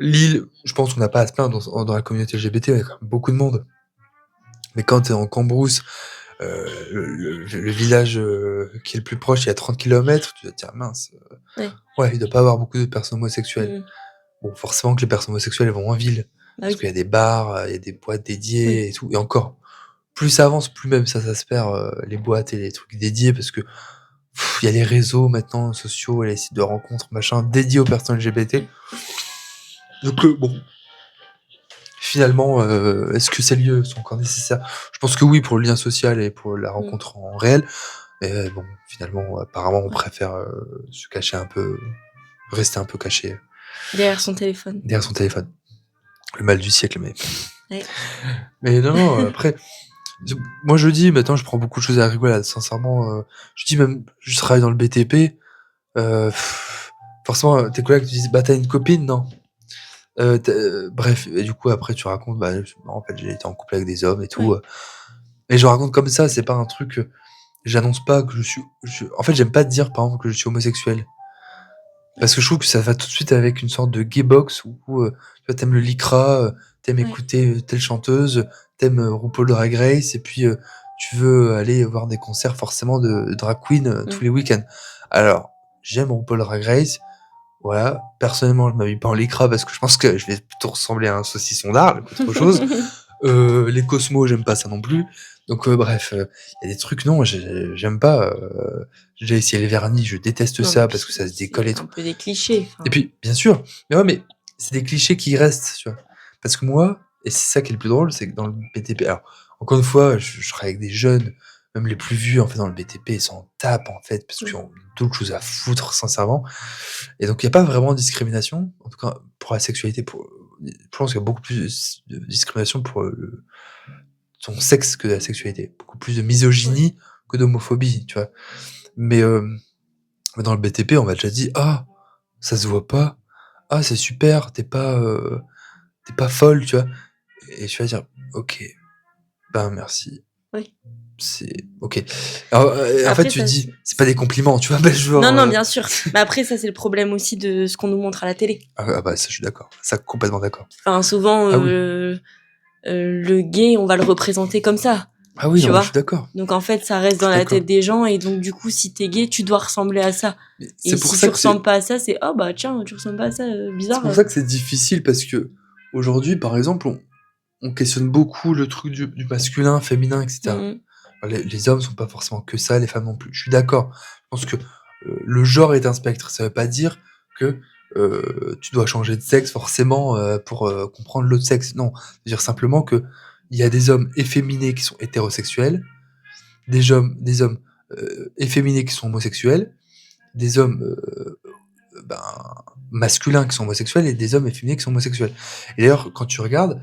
Lille, je pense qu'on n'a pas à se plaindre dans la communauté LGBT, il y a quand même beaucoup de monde. Mais quand tu es en Cambrousse, le village, qui est le plus proche, il y a 30 kilomètres, tu vas te dire: «Mince, Ouais. ouais, il doit pas avoir beaucoup de personnes homosexuelles». Mmh mh. Bon, forcément que les personnes homosexuelles, elles vont en ville, Bah parce oui, qu'il y a des bars, il y a des boîtes oui. dédiées et tout et encore, plus ça avance, plus même ça se perd, les boîtes et les trucs dédiés parce que il y a les réseaux maintenant sociaux et les sites de rencontres, machin, dédiés aux personnes LGBT. Donc bon, finalement, est-ce que ces lieux sont encore nécessaires? Je pense que oui, pour le lien social et pour la Mmh. rencontre en réel. Et bon, finalement, apparemment, on Ouais. préfère se cacher un peu, rester un peu caché Derrière son téléphone. derrière son téléphone. Le mal du siècle, mais. Ouais. Mais non, non, après, moi je dis, maintenant je prends beaucoup de choses à la rigolade, sincèrement. Je dis même, je travaille dans le BTP, forcément, tes collègues te disent, bah t'as une copine, non? Bref, et du coup, après, tu racontes, bah, en fait, j'ai été en couple avec des hommes et tout. Ouais. Et je raconte comme ça, c'est pas un truc. J'annonce pas que en fait, j'aime pas dire, par exemple, que je suis homosexuel. Parce que je trouve que ça va tout de suite avec une sorte de gay box où tu vois, t'aimes le Lycra, t'aimes Ouais. écouter telle chanteuse, t'aimes RuPaul Drag Race, et puis tu veux aller voir des concerts forcément de drag queen tous les week-ends. Alors, j'aime RuPaul Drag Race, voilà. Personnellement, je m'habille pas en Lycra parce que je pense que je vais plutôt ressembler à un saucisson d'Arles qu'autre chose. Les Cosmos, j'aime pas ça non plus. Donc bref, il y a des trucs, non, j'aime pas. J'ai essayé les vernis, je déteste Non, mais ça parce que puis ça se décolle c'est et un tout. peu des clichés. Et puis, bien sûr, mais ouais, mais c'est des clichés qui restent, tu vois. Parce que moi, et c'est ça qui est le plus drôle, c'est que dans le BTP, alors, encore une fois, je travaille avec des jeunes, même les plus vieux, en fait, dans le BTP, ils s'en tapent, en fait, parce qu'ils ont d'autres choses à foutre, sincèrement. Et donc, il n'y a pas vraiment de discrimination, en tout cas, pour la sexualité. Je pense qu'il y a beaucoup plus de discrimination pour son sexe que de la sexualité. Beaucoup plus de misogynie que d'homophobie, tu vois. Mais dans le BTP, on m'a déjà dit, ah, ça se voit pas. Ah, c'est super, t'es pas folle, tu vois. Et je vais dire, ok, ben merci. Oui. C'est ok. Alors, en fait, Après, tu ça, dis, c'est pas des compliments, tu vois, ben genre. non, non, bien sûr. Mais après, ça, c'est le problème aussi de ce qu'on nous montre à la télé. Ah bah ça, je suis d'accord. Ça, complètement d'accord. Enfin, souvent, Ah oui. le gay, on va le représenter comme ça. Ah oui, Tu non, mais je vois. suis d'accord. Donc en fait, ça reste Je suis dans la d'accord. tête des gens et donc du coup, si t'es gay, tu dois ressembler à ça. Mais Et c'est pour si ça tu que c'est. ressembles pas à ça, c'est oh bah tiens, tu ressembles pas à ça, C'est bizarre. pour ça que c'est difficile parce que aujourd'hui, par exemple, on questionne beaucoup le truc du masculin, féminin, etc. Mhm. Les hommes sont pas forcément que ça, les femmes non plus. Je suis d'accord. Je pense que le genre est un spectre. Ça veut pas dire que tu dois changer de sexe forcément pour comprendre l'autre sexe. Non, c'est-à-dire simplement que il y a des hommes efféminés qui sont hétérosexuels, des hommes efféminés qui sont homosexuels, des hommes ben, masculins qui sont homosexuels et des hommes efféminés qui sont homosexuels. Et d'ailleurs, quand on regarde,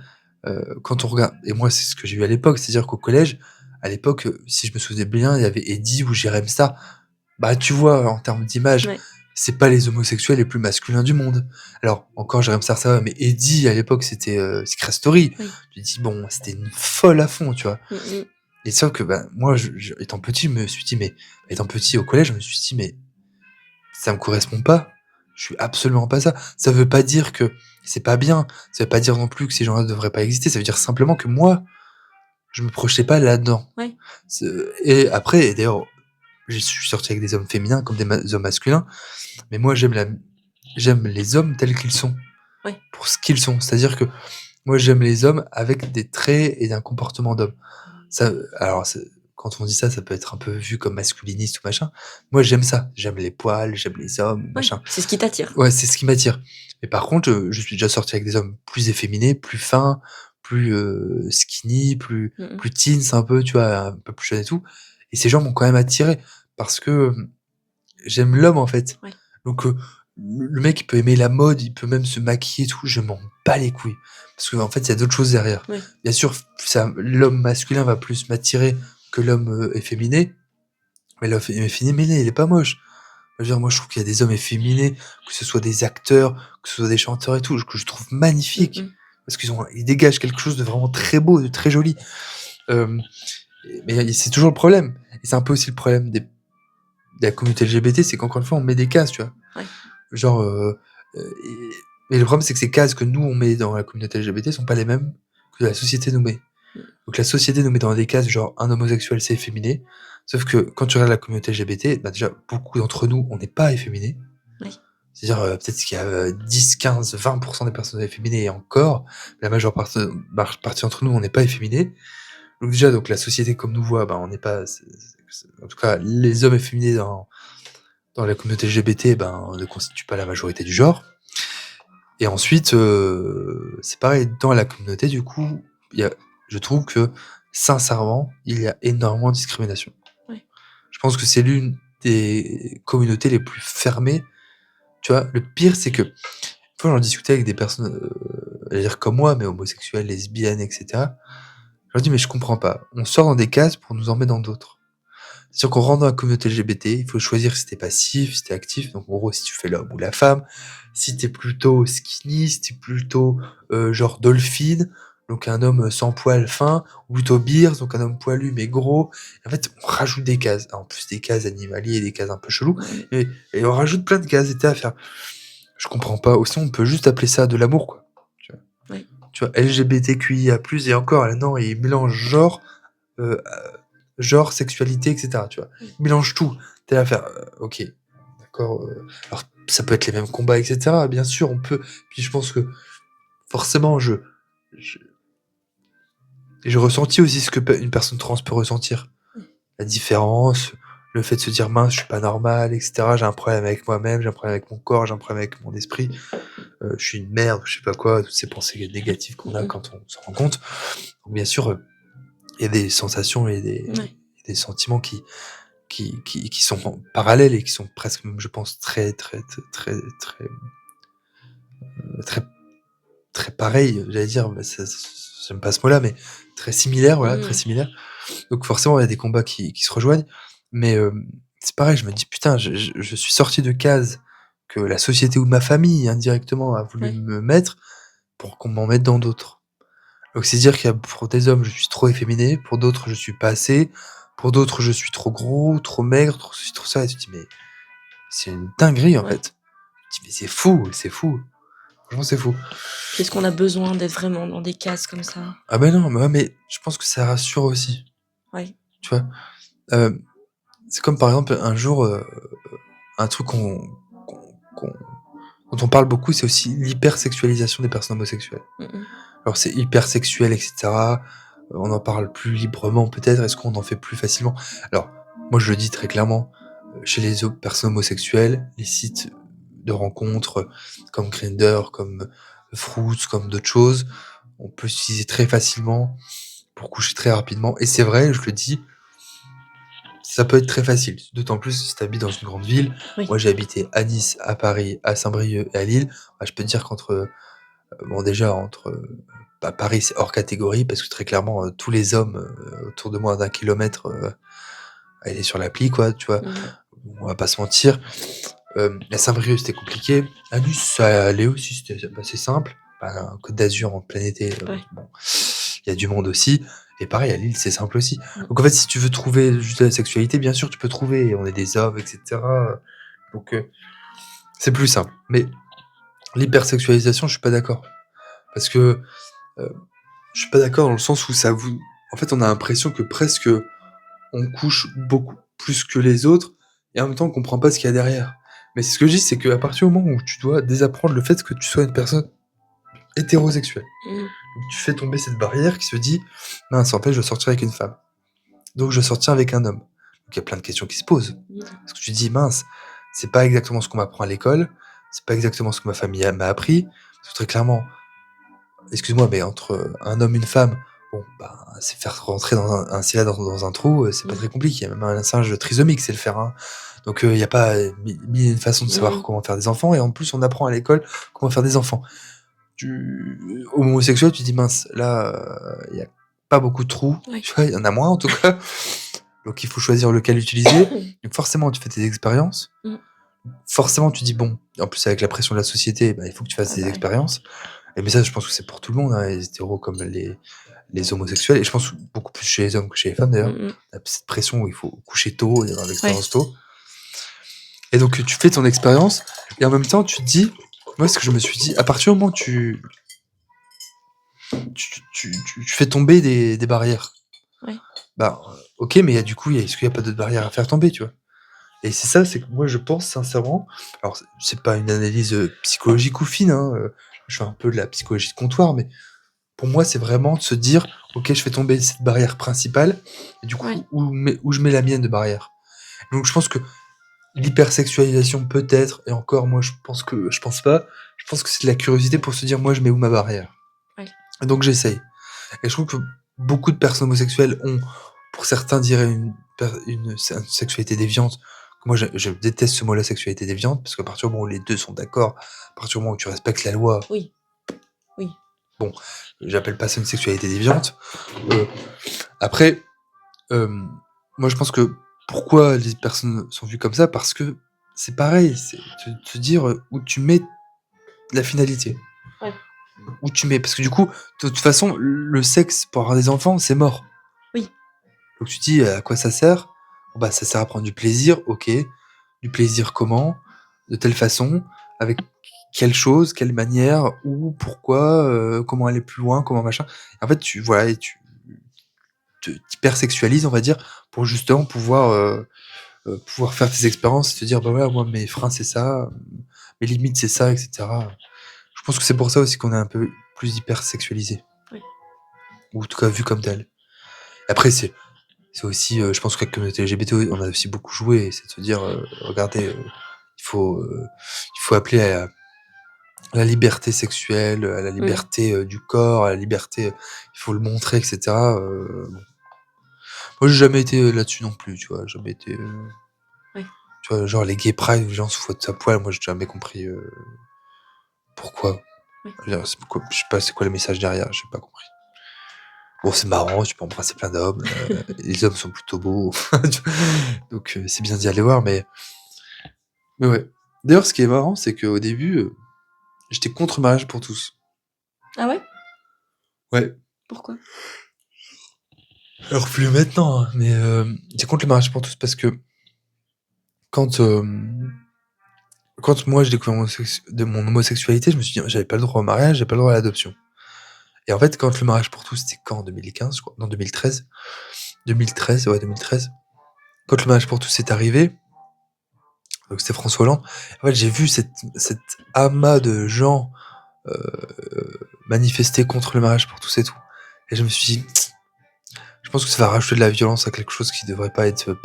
et moi c'est ce que j'ai eu à l'époque, c'est-à-dire qu'au collège, à l'époque, si je me souvenais bien, il y avait Eddie ou Jérém Star. Bah tu vois, en termes d'image, Ouais. c'est pas les homosexuels les plus masculins du monde. Alors encore Jérém Star ça va, mais Eddie à l'époque c'était Secret Story. Oui. Je dis bon, c'était une folle à fond, tu vois. Mhm. Et sauf que bah, moi, étant petit, je me suis dit, mais étant petit au collège, je me suis dit, mais ça me correspond pas. Je suis absolument pas ça. Ça veut pas dire que c'est pas bien. Ça veut pas dire non plus que ces gens-là devraient pas exister. Ça veut dire simplement que moi, je me projetais pas là-dedans. Ouais. Et après, et d'ailleurs, je suis sorti avec des hommes féminins comme des hommes masculins. Mais moi, j'aime les hommes tels qu'ils sont. Ouais. Pour ce qu'ils sont. C'est-à-dire que moi, j'aime les hommes avec des traits et un comportement d'homme. Ça, alors, quand on dit ça, ça peut être un peu vu comme masculiniste ou machin. Moi, j'aime ça. J'aime les poils, j'aime les hommes, Ouais. machin. C'est ce qui t'attire. Ouais, c'est ce qui m'attire. Mais par contre, je suis déjà sorti avec des hommes plus efféminés, plus fins, plus skinny, plus Mhm. teens un peu, tu vois, un peu plus jeunes et tout. Et ces gens m'ont quand même attiré parce que j'aime l'homme en fait. Ouais. Donc le mec il peut aimer la mode, il peut même se maquiller et tout, je m'en bats les couilles. Parce qu'en fait, il y a d'autres choses derrière. Ouais. Bien sûr, l'homme masculin va plus m'attirer que l'homme efféminé. Mais l'homme efféminé, il est pas moche. Je veux dire, moi, je trouve qu'il y a des hommes efféminés, que ce soit des acteurs, que ce soit des chanteurs et tout, que je trouve magnifiques. Mhm. Parce ils dégagent quelque chose de vraiment très beau, de très joli. Euh, mais c'est toujours le problème. Et c'est un peu aussi le problème de la communauté LGBT, c'est qu'encore une fois, on met des cases, tu vois. Ouais. Genre, et le problème, c'est que ces cases que nous, on met dans la communauté LGBT sont pas les mêmes que la société nous met. Donc la société nous met dans des cases, genre un homosexuel, c'est efféminé. Sauf que quand tu regardes la communauté LGBT, bah déjà, beaucoup d'entre nous, on n'est pas efféminés. Oui. C'est-à-dire, peut-être qu'il y a 10, 15, 20% des personnes efféminées et encore, la majeure partie d'entre nous, on n'est pas efféminés. Donc déjà, donc la société comme nous voit, bah, on n'est pas... en tout cas, les hommes efféminés dans la communauté LGBT, ben, ne constituent pas la majorité du genre. Et ensuite, c'est pareil, dans la communauté, du coup, je trouve que, sincèrement, il y a énormément de discrimination. Ouais. Je pense que c'est l'une des communautés les plus fermées, tu vois? Le pire, c'est que, une fois, j'en discutais avec des personnes, j'allais dire comme moi, mais homosexuelles, lesbiennes et cetera. Je leur dis: «Mais je comprends pas. On sort dans des cases pour nous emmener dans d'autres. C'est-à-dire qu'on rentre dans la communauté LGBT, il faut choisir si tu passif, si tu actif, donc en gros, si tu fais l'homme ou la femme, si tu plutôt skinny, si tu plutôt, genre dolphin, donc un homme sans poil fin, ou plutôt bears, donc un homme poilu mais gros. En fait, on rajoute des cases, en plus des cases animaliers, des cases un peu cheloues, Ouais. et on rajoute plein de cases et tu à faire: «Je comprends pas». Ou sinon on peut juste appeler ça de l'amour, quoi. Tu vois? Ouais. Tu vois? LGBTQIA+, et encore, là non, ils mélangent heu, genre, sexualité et cetera, tu vois? Ils mélangent tout. Tu es là à faire: «OK, d'accord, alors ça peut être les mêmes combats et cetera, bien sûr, on peut». Puis je pense que forcément je j'ai ressenti aussi ce que pe une personne trans peut ressentir. La différence, le fait de se dire: «Mince, je suis pas normal et cetera, j'ai un problème avec moi-même, j'ai un problème avec mon corps, j'ai un problème avec mon esprit, je suis une merde», je sais pas quoi, toutes ces pensées négatives qu'on Mmh a mh. quand on s'en rend compte. Donc bien sûr, il y a des sensations et Ouais. des sentiments qui sont parallèles et qui sont presque même, je pense, très, très, très, très, très pareils, j'allais dire, mais j'aime pas ce mot-là, mais très similaires, voilà, très Mmh. similaires. Donc forcément, il y a des combats qui se rejoignent, mais c'est pareil, je me dis: «Putain, je suis sorti de cases que la société ou ma famille, indirectement, a voulu Ouais. me mettre pour qu'on m'en mette dans d'autres». Donc c'est dire qu'il y a pour des hommes, je suis trop efféminé, pour d'autres, je suis pas assez, pour d'autres, je suis trop gros, trop maigre, trop ceci, trop ça, et tu te dis: «Mais c'est une dinguerie, en Ouais. fait». Tu te dis: «Mais c'est fou, c'est fou». Franchement, c'est fou. Puis est-ce qu'on a besoin d'être vraiment dans des cases comme ça? Ah ben non, mais ouais, mais je pense que ça rassure aussi, Ouais. tu vois? Hem, c'est comme par exemple un jour, un truc qu'on dont on parle beaucoup, c'est aussi l'hypersexualisation des personnes homosexuelles. Mmh mh. Alors c'est hypersexuel et cetera, on en parle plus librement peut-être, est-ce qu'on en fait plus facilement? Alors, moi je le dis très clairement, chez les personnes homosexuelles, les sites de rencontres, comme Grindr, comme Fruitz, comme d'autres choses, on peut l'utiliser très facilement pour coucher très rapidement, et c'est vrai, je le dis, ça peut être très facile, d'autant plus si tu habites dans une grande ville. Oui. Moi, j'ai habité à Nice, à Paris, à Saint-Brieuc et à Lille. Bah, je peux te dire qu'entre, bon déjà entre, bah, Paris, c'est hors catégorie parce que très clairement, tous les hommes, autour de moi d'1 kilomètre, elle est sur l'appli, quoi, tu vois? Mmh mh. On va pas se mentir. À Saint-Brieuc, c'était compliqué. À Nice, ça allait aussi, c'était assez simple. Bah, Côte d'Azur en plein été, Ouais. bon, il y a du monde aussi, et pareil à Lille, c'est simple aussi. Mmh. Donc en fait, si tu veux trouver juste la sexualité, bien sûr, tu peux trouver, on est des hommes et cetera, donc c'est plus simple. Mais l'hypersexualisation, je suis pas d'accord. Parce que, je suis pas d'accord dans le sens où ça vous en fait, on a l'impression que presque on couche beaucoup plus que les autres, et en même temps on comprend pas ce qu'il y a derrière. Mais c'est ce que je dis, c'est qu'à partir du moment où tu dois désapprendre le fait que tu sois une personne hétérosexuelle, Mmh. tu fais tomber cette barrière qui se dit: «Mince, en fait, je dois sortir avec une femme, donc je dois sortir avec un homme». Donc il y a plein de questions qui se posent. Mmh. Parce que tu te dis: «Mince, c'est pas exactement ce qu'on m'apprend à l'école, c'est pas exactement ce que ma famille m'a appris». Parce que très clairement, excuse-moi, mais entre un homme et une femme, bon, bah, c'est faire rentrer dans un célibat dans un trou, c'est pas Mmh. très compliqué. Même un singe trisomique sait le faire, hein. Donc il y a pas, 1000 et une façons de savoir Mmh. comment faire des enfants, et en plus on apprend à l'école comment faire des enfants. Tu homosexuel, tu te dis: «Mince, là, il y a pas beaucoup de trous». Ouais. Tu vois? Il y en a moins en tout cas, donc il faut choisir lequel utiliser. Donc forcément tu fais tes expériences. Mmh. Forcément tu dis: «Bon», en plus avec la pression de la société, bah, il faut que tu fasses Ah des bah ouais. expériences. Et mais ça, je pense que c'est pour tout le monde, hein, les hétéros comme les homosexuels, et je pense beaucoup plus chez les hommes que chez les femmes d'ailleurs. Mmh mh. Tu cette pression où il faut coucher tôt et avoir Ouais. l'expérience tôt, et donc tu fais ton expérience, et en même temps tu te dis, moi ce que je me suis dit, à partir du moment où tu fais tomber des barrières, Ouais. bah, OK, mais il y a du coup, est-ce qu'il y a pas d'autres barrières à faire tomber, tu vois? Et c'est ça, c'est que moi je pense sincèrement, alors c'est pas une analyse, psychologique ou fine, hein, je fais un peu de la psychologie de comptoir, mais pour moi, c'est vraiment de se dire: «OK, je fais tomber cette barrière principale, et du Ouais. coup, où je mets la mienne de barrière?» Donc je pense que l'hypersexualisation peut-être, et encore moi je pense pas, je pense que c'est de la curiosité pour se dire: «Moi, je mets où ma barrière?» Ouais. Et donc j'essaye, et je trouve que beaucoup de personnes homosexuelles ont pour certains diraient une sexualité déviante. Moi, je déteste ce mot-là, sexualité déviante, parce qu'à partir du moment où les deux sont d'accord, à partir du moment où tu respectes la loi, Oui, oui. bon, j'appelle pas ça une sexualité déviante. Après, moi, je pense que pourquoi les personnes sont vues comme ça, parce que c'est pareil, c'est te dire où tu mets la finalité. Ouais. Où tu mets, parce que du coup, de toute façon, le sexe pour avoir des enfants, c'est mort. Oui. Donc tu te dis à quoi ça sert? Bon, bah ça sert à prendre du plaisir, ok. Du plaisir comment? De telle façon? Avec quelle chose? Quelle manière? Où? Pourquoi? Comment aller plus loin? Comment machin? En fait, voilà, et tu t'hypersexualises, on va dire, pour justement pouvoir faire tes expériences et te dire, bah voilà, moi mes freins c'est ça, mes limites c'est ça, etc. Je pense que c'est pour ça aussi qu'on est un peu plus hypersexualisé. Oui. Ou en tout cas vu comme tel. Après, c'est aussi, je pense que la communauté LGBT, on a aussi beaucoup joué, c'est de se dire, regardez, il faut appeler à la liberté sexuelle, à la liberté du corps, à la liberté, il faut le montrer, etc. Bon. Moi, j'ai jamais été là-dessus non plus, tu vois, jamais été. Ouais. Tu vois, genre les gay pride où les gens se foutent de sa poil, moi j'ai jamais compris pourquoi. Ouais. Je sais pas c'est quoi le message derrière, j'ai pas compris. Bon, c'est marrant, tu peux embrasser plein d'hommes, les hommes sont plutôt beaux, donc c'est bien d'y aller voir, mais ouais. D'ailleurs, ce qui est marrant, c'est qu'au début, j'étais contre le mariage pour tous. Ah ouais? Ouais. Pourquoi? Alors plus maintenant, hein, mais j'étais contre le mariage pour tous parce que quand moi j'ai découvert mon homosexualité, je me suis dit j'avais pas le droit au mariage, j'avais pas le droit à l'adoption. Et en fait, quand le mariage pour tous, c'était quand? En 2015, je crois? Non, 2013. 2013, ouais, 2013. Quand le mariage pour tous est arrivé, donc c'était François Hollande, en fait, j'ai vu cet amas de gens manifester contre le mariage pour tous et tout. Et je me suis dit, je pense que ça va rajouter de la violence à quelque chose qui devrait pas être.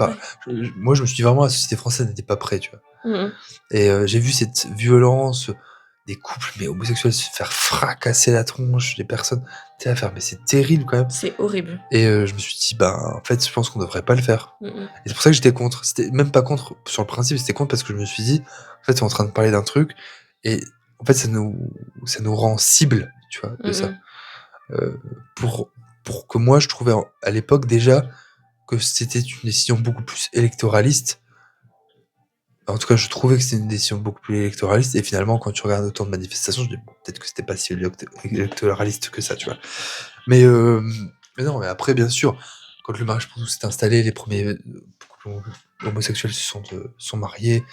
Moi, je me suis dit vraiment, la société française n'était pas prête, tu vois. Et j'ai vu cette violence des couples mais homosexuels se faire fracasser la tronche, des personnes, tu sais, à faire, mais c'est terrible quand même. C'est horrible. Et je me suis dit, en fait, je pense qu'on devrait pas le faire. Et c'est pour ça que j'étais contre. C'était même pas contre sur le principe, c'était contre parce que je me suis dit, en fait, on est en train de parler d'un truc et en fait, ça nous rend cible, tu vois, de ça. Pour que moi, je trouvais à l'époque déjà que c'était une décision beaucoup plus électoraliste. En tout cas, je trouvais que c'était une décision beaucoup plus électoraliste. Et finalement, quand tu regardes autant de manifestations, je dis, bon, peut-être que c'était pas si électoraliste que ça, tu vois. Mais non, mais après, bien sûr, quand le mariage pour tous s'est installé, les premiers couples homosexuels se sont mariés,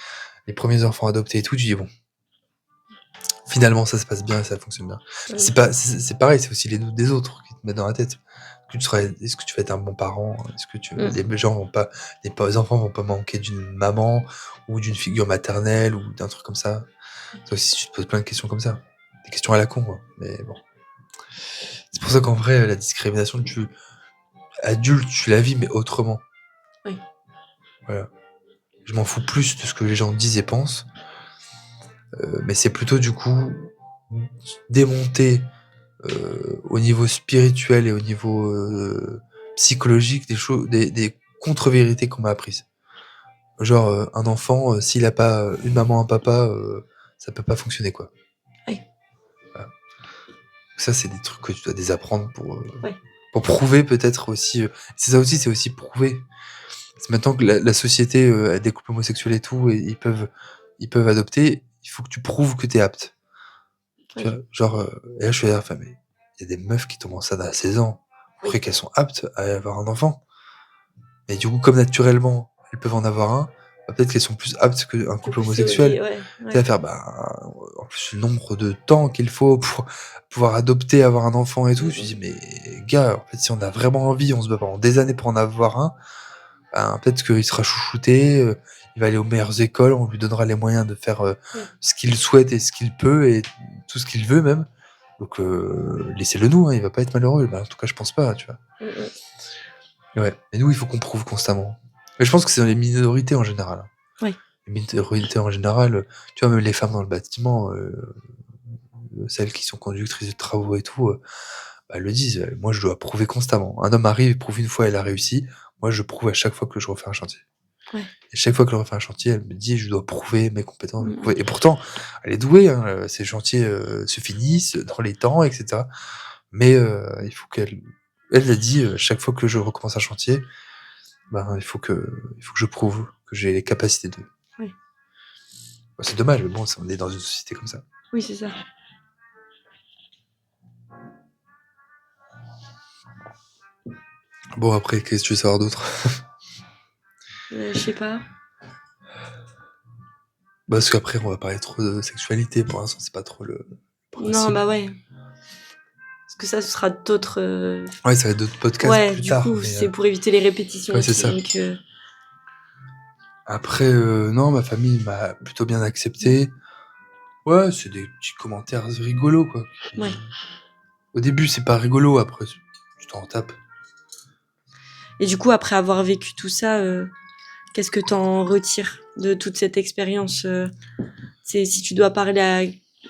les premiers enfants adoptés et tout, tu dis, bon, finalement, ça se passe bien, ça fonctionne bien. C'est pareil, c'est aussi les doutes des autres qui te mettent dans la tête. Est-ce que tu vas être un bon parent? Est-ce que les enfants vont pas manquer d'une maman ou d'une figure maternelle ou d'un truc comme ça? Toi aussi, tu te poses plein de questions comme ça. Des questions à la con, hein, mais bon. C'est pour ça qu'en vrai, la discrimination, adulte, tu la vis, mais autrement. Oui. Voilà. Je m'en fous plus de ce que les gens disent et pensent, mais c'est plutôt du coup démonter au niveau spirituel et au niveau psychologique des contre-vérités qu'on m'a apprises. Genre un enfant, s'il a pas une maman, un papa, ça peut pas fonctionner, quoi. Oui. Voilà. Ça, c'est des trucs que tu dois désapprendre Oui. pour prouver peut-être aussi. C'est ça aussi, c'est aussi prouver. C'est maintenant que la société a des couples homosexuels et tout, et ils peuvent adopter, il faut que tu prouves que t'es apte. Tu vois, genre, et là je suis là, enfin, mais il y a des meufs qui tombent enceintes à 16 ans, après qu'elles sont aptes à avoir un enfant. Et du coup, comme naturellement, elles peuvent en avoir un, peut-être qu'elles sont plus aptes qu'un couple homosexuel. Tu vas faire, en plus, le nombre de temps qu'il faut pour pouvoir adopter, avoir un enfant et tout, je me dis, mais gars, en fait, si on a vraiment envie, on se bat pendant des années pour en avoir un, peut-être qu'il sera chouchouté, il va aller aux meilleures écoles, on lui donnera les moyens de faire ce qu'il souhaite et ce qu'il peut et tout ce qu'il veut même. Donc laissez-le nous, hein, il va pas être malheureux. En tout cas, je pense pas, tu vois. Ouais. Et nous, il faut qu'on prouve constamment. Mais je pense que c'est dans les minorités en général. Oui. Les minorités en général, tu vois, même les femmes dans le bâtiment, celles qui sont conductrices de travaux et tout, elles le disent. Moi, je dois prouver constamment. Un homme arrive, il prouve une fois, il a réussi. moi, je prouve à chaque fois que je refais un chantier. Ouais. Et chaque fois que je refais un chantier, elle me dit: «Je dois prouver mes compétences, Mmh mh. prouver» et pourtant, elle est douée, hein, ses chantiers, se finissent dans les temps et cetera. Mais il faut elle a dit, «Chaque fois que je recommence un chantier, ben, il faut que je prouve que j'ai les capacités de». Ouais. Bah, c'est dommage, mais bon, on est dans une société comme ça. Oui, c'est ça. Bon, après, qu'est-ce que tu veux savoir d'autre? Je sais pas. Parce qu'après, on va parler trop de sexualité. Pour l'instant, c'est pas trop le Non, principe. bah, ouais. Parce que ça, ce sera d'autres, Ouais, ça va être d'autres podcasts ouais, plus du tard, coup, mais c'est pour éviter les répétitions ouais, c'est aussi, ça. donc Après, non, ma famille m'a plutôt bien accepté. Ouais, c'est des petits commentaires rigolos, quoi. Ouais. Au début, c'est pas rigolo, après, tu t'en tapes. Et du coup, après avoir vécu tout ça, qu'est-ce que t'en retires de toute cette expérience C'est si tu dois parler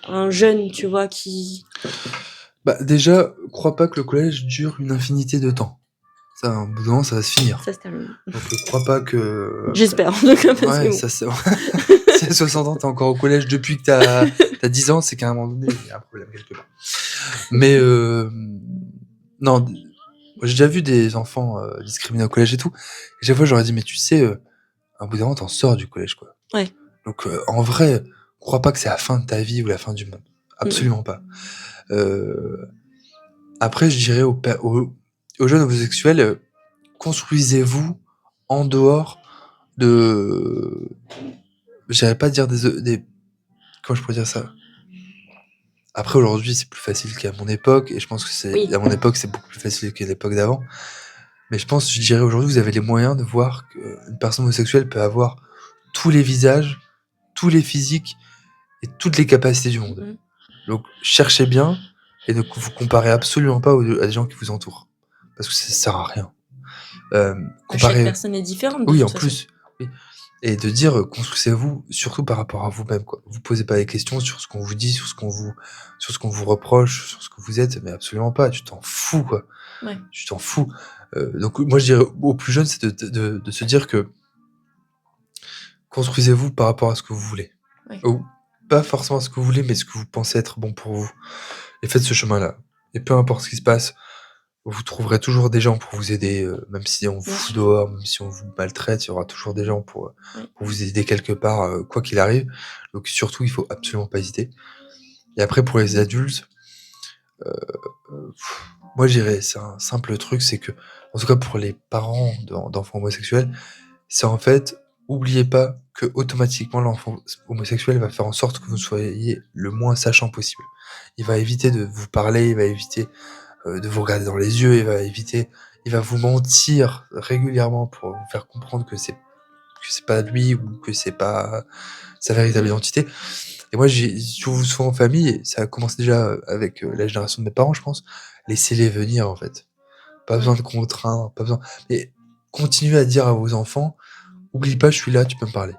à un jeune, tu vois, qui... Bah, déjà, crois pas que le collège dure une infinité de temps. Ça, un bout d'un moment, ça va se finir. Ça se termine. Donc, crois pas que... J'espère, en tout cas, parce Ouais, que ça c'est... Si à 60 ans, t'es encore au collège depuis que t'as 10 ans, c'est qu'à un moment donné, il y a un problème quelque part. Mais non, j'ai déjà vu des enfants discriminés au collège et tout. Et chaque fois, j'aurais dit, mais tu sais, un bout d'un moment, t'en sors du collège, quoi. Ouais. Donc, en vrai, crois pas que c'est la fin de ta vie ou la fin du monde. Absolument pas. Après, je dirais aux jeunes homosexuels, construisez-vous en dehors de... J'allais pas dire des... Comment je pourrais dire ça? Après, aujourd'hui, c'est plus facile qu'à mon époque, et je pense que Oui. à mon époque, c'est beaucoup plus facile qu'à l'époque d'avant. Mais je dirais aujourd'hui, vous avez les moyens de voir qu'une personne homosexuelle peut avoir tous les visages, tous les physiques et toutes les capacités du monde. Mhm. Donc, cherchez bien et ne vous comparez absolument pas à des gens qui vous entourent. Parce que ça sert à rien. Chaque personne est différente. Oui, en plus. Oui. Et de dire, construisez-vous surtout par rapport à vous-même, quoi. Vous posez pas des questions sur ce qu'on vous dit, sur ce qu'on vous reproche, sur ce que vous êtes, mais absolument pas. Tu t'en fous, quoi. Ouais. Tu t'en fous. Donc, moi, je dirais aux plus jeunes, c'est de se dire que construisez-vous par rapport à ce que vous voulez. Ouais. Ou pas forcément ce que vous voulez, mais ce que vous pensez être bon pour vous. Et faites ce chemin-là. Et peu importe ce qui se passe, vous trouverez toujours des gens pour vous aider, même si on vous fout dehors, même si on vous maltraite, il y aura toujours des gens pour vous aider quelque part, quoi qu'il arrive. Donc surtout, il faut absolument pas hésiter. Et après, pour les adultes, moi, je dirais, c'est un simple truc, c'est que, en tout cas pour les parents d'enfants homosexuels, c'est en fait, oubliez pas que automatiquement l'enfant homosexuel va faire en sorte que vous soyez le moins sachant possible. Il va éviter de vous parler, il va éviter de vous regarder dans les yeux, il va vous mentir régulièrement pour vous faire comprendre que c'est pas lui ou que c'est pas sa véritable identité. Et moi, j'ai souvent en famille, et ça commence déjà avec la génération de mes parents, je pense, laissez-les venir en fait. Pas besoin de contraindre, pas besoin. Mais continuez à dire à vos enfants, oublie pas, je suis là, tu peux me parler.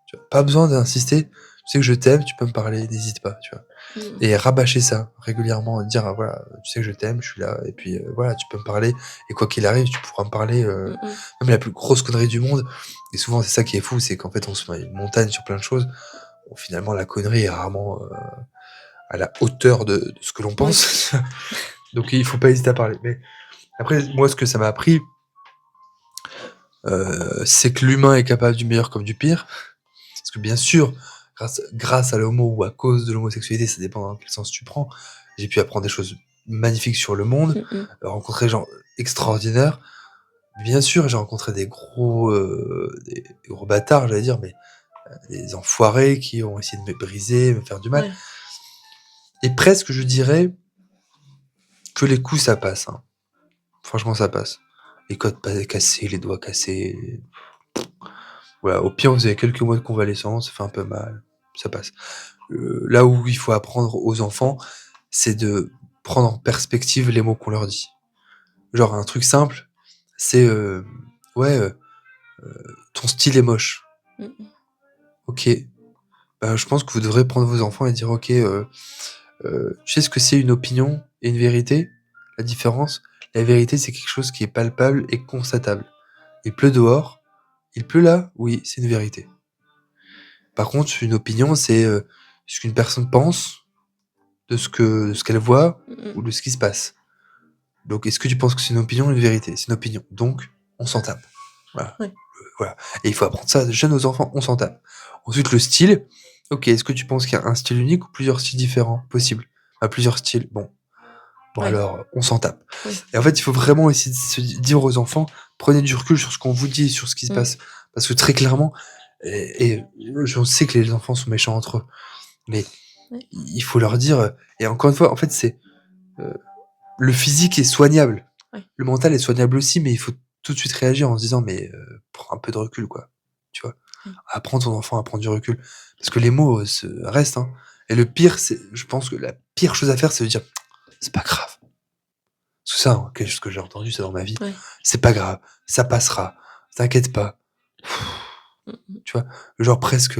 Tu vois, pas besoin d'insister. Tu sais que je t'aime, tu peux me parler, n'hésite pas, tu vois. Et rabâcher ça régulièrement, dire voilà, tu sais que je t'aime, je suis là, et puis voilà, tu peux me parler, et quoi qu'il arrive, tu pourras me parler, même la plus grosse connerie du monde. Et souvent, c'est ça qui est fou, c'est qu'en fait, on se met une montagne sur plein de choses. Bon, finalement, la connerie est rarement à la hauteur de ce que l'on pense. Donc, il faut pas hésiter à parler. Mais après, moi, ce que ça m'a appris, c'est que l'humain est capable du meilleur comme du pire. Parce que bien sûr, grâce à l'homo ou à cause de l'homosexualité, ça dépend dans quel sens tu prends, j'ai pu apprendre des choses magnifiques sur le monde, rencontrer des gens extraordinaires. Bien sûr, j'ai rencontré des gros bâtards, j'allais dire, mais des enfoirés qui ont essayé de me briser, me faire du mal. Ouais. Et presque, je dirais que les coups, ça passe. Hein. Franchement, ça passe. Les côtes cassées, les doigts cassés. Voilà, au pire, vous avez quelques mois de convalescence, ça fait un peu mal, ça passe. Là où il faut apprendre aux enfants, c'est de prendre en perspective les mots qu'on leur dit. Genre, un truc simple, c'est ton style est moche. Ok. Ben, je pense que vous devrez prendre vos enfants et dire ok, tu sais ce que c'est une opinion et une vérité? La différence? La vérité, c'est quelque chose qui est palpable et constatable. Il pleut dehors. Il pleut là? Oui, c'est une vérité. Par contre, une opinion, c'est ce qu'une personne pense de ce qu'elle voit ou de ce qui se passe. Donc, est-ce que tu penses que c'est une opinion ou une vérité? C'est une opinion. Donc, on s'en tape. Voilà. Ouais. Voilà. Et il faut apprendre ça jeune aux enfants, on s'en tape. Ensuite, le style. Ok, est-ce que tu penses qu'il y a un style unique ou plusieurs styles différents possibles? Plusieurs styles. Bon, Ouais. alors, on s'en tape. Ouais. Et en fait, il faut vraiment essayer de se dire aux enfants, prenez du recul sur ce qu'on vous dit, sur ce qui se passe. Parce que très clairement, et je sais que les enfants sont méchants entre eux, mais il faut leur dire, et encore une fois, en fait, c'est le physique est soignable. Ouais. Le mental est soignable aussi, mais il faut tout de suite réagir en se disant, mais prends un peu de recul, quoi. Tu vois, apprends ton enfant à prendre du recul. Parce que les mots restent. Hein. Et le pire, je pense que la pire chose à faire, c'est de dire, c'est pas grave. C'est ça, hein, quelque chose que j'ai entendu ça dans ma vie. Ouais. C'est pas grave, ça passera. T'inquiète pas. Tu vois, genre presque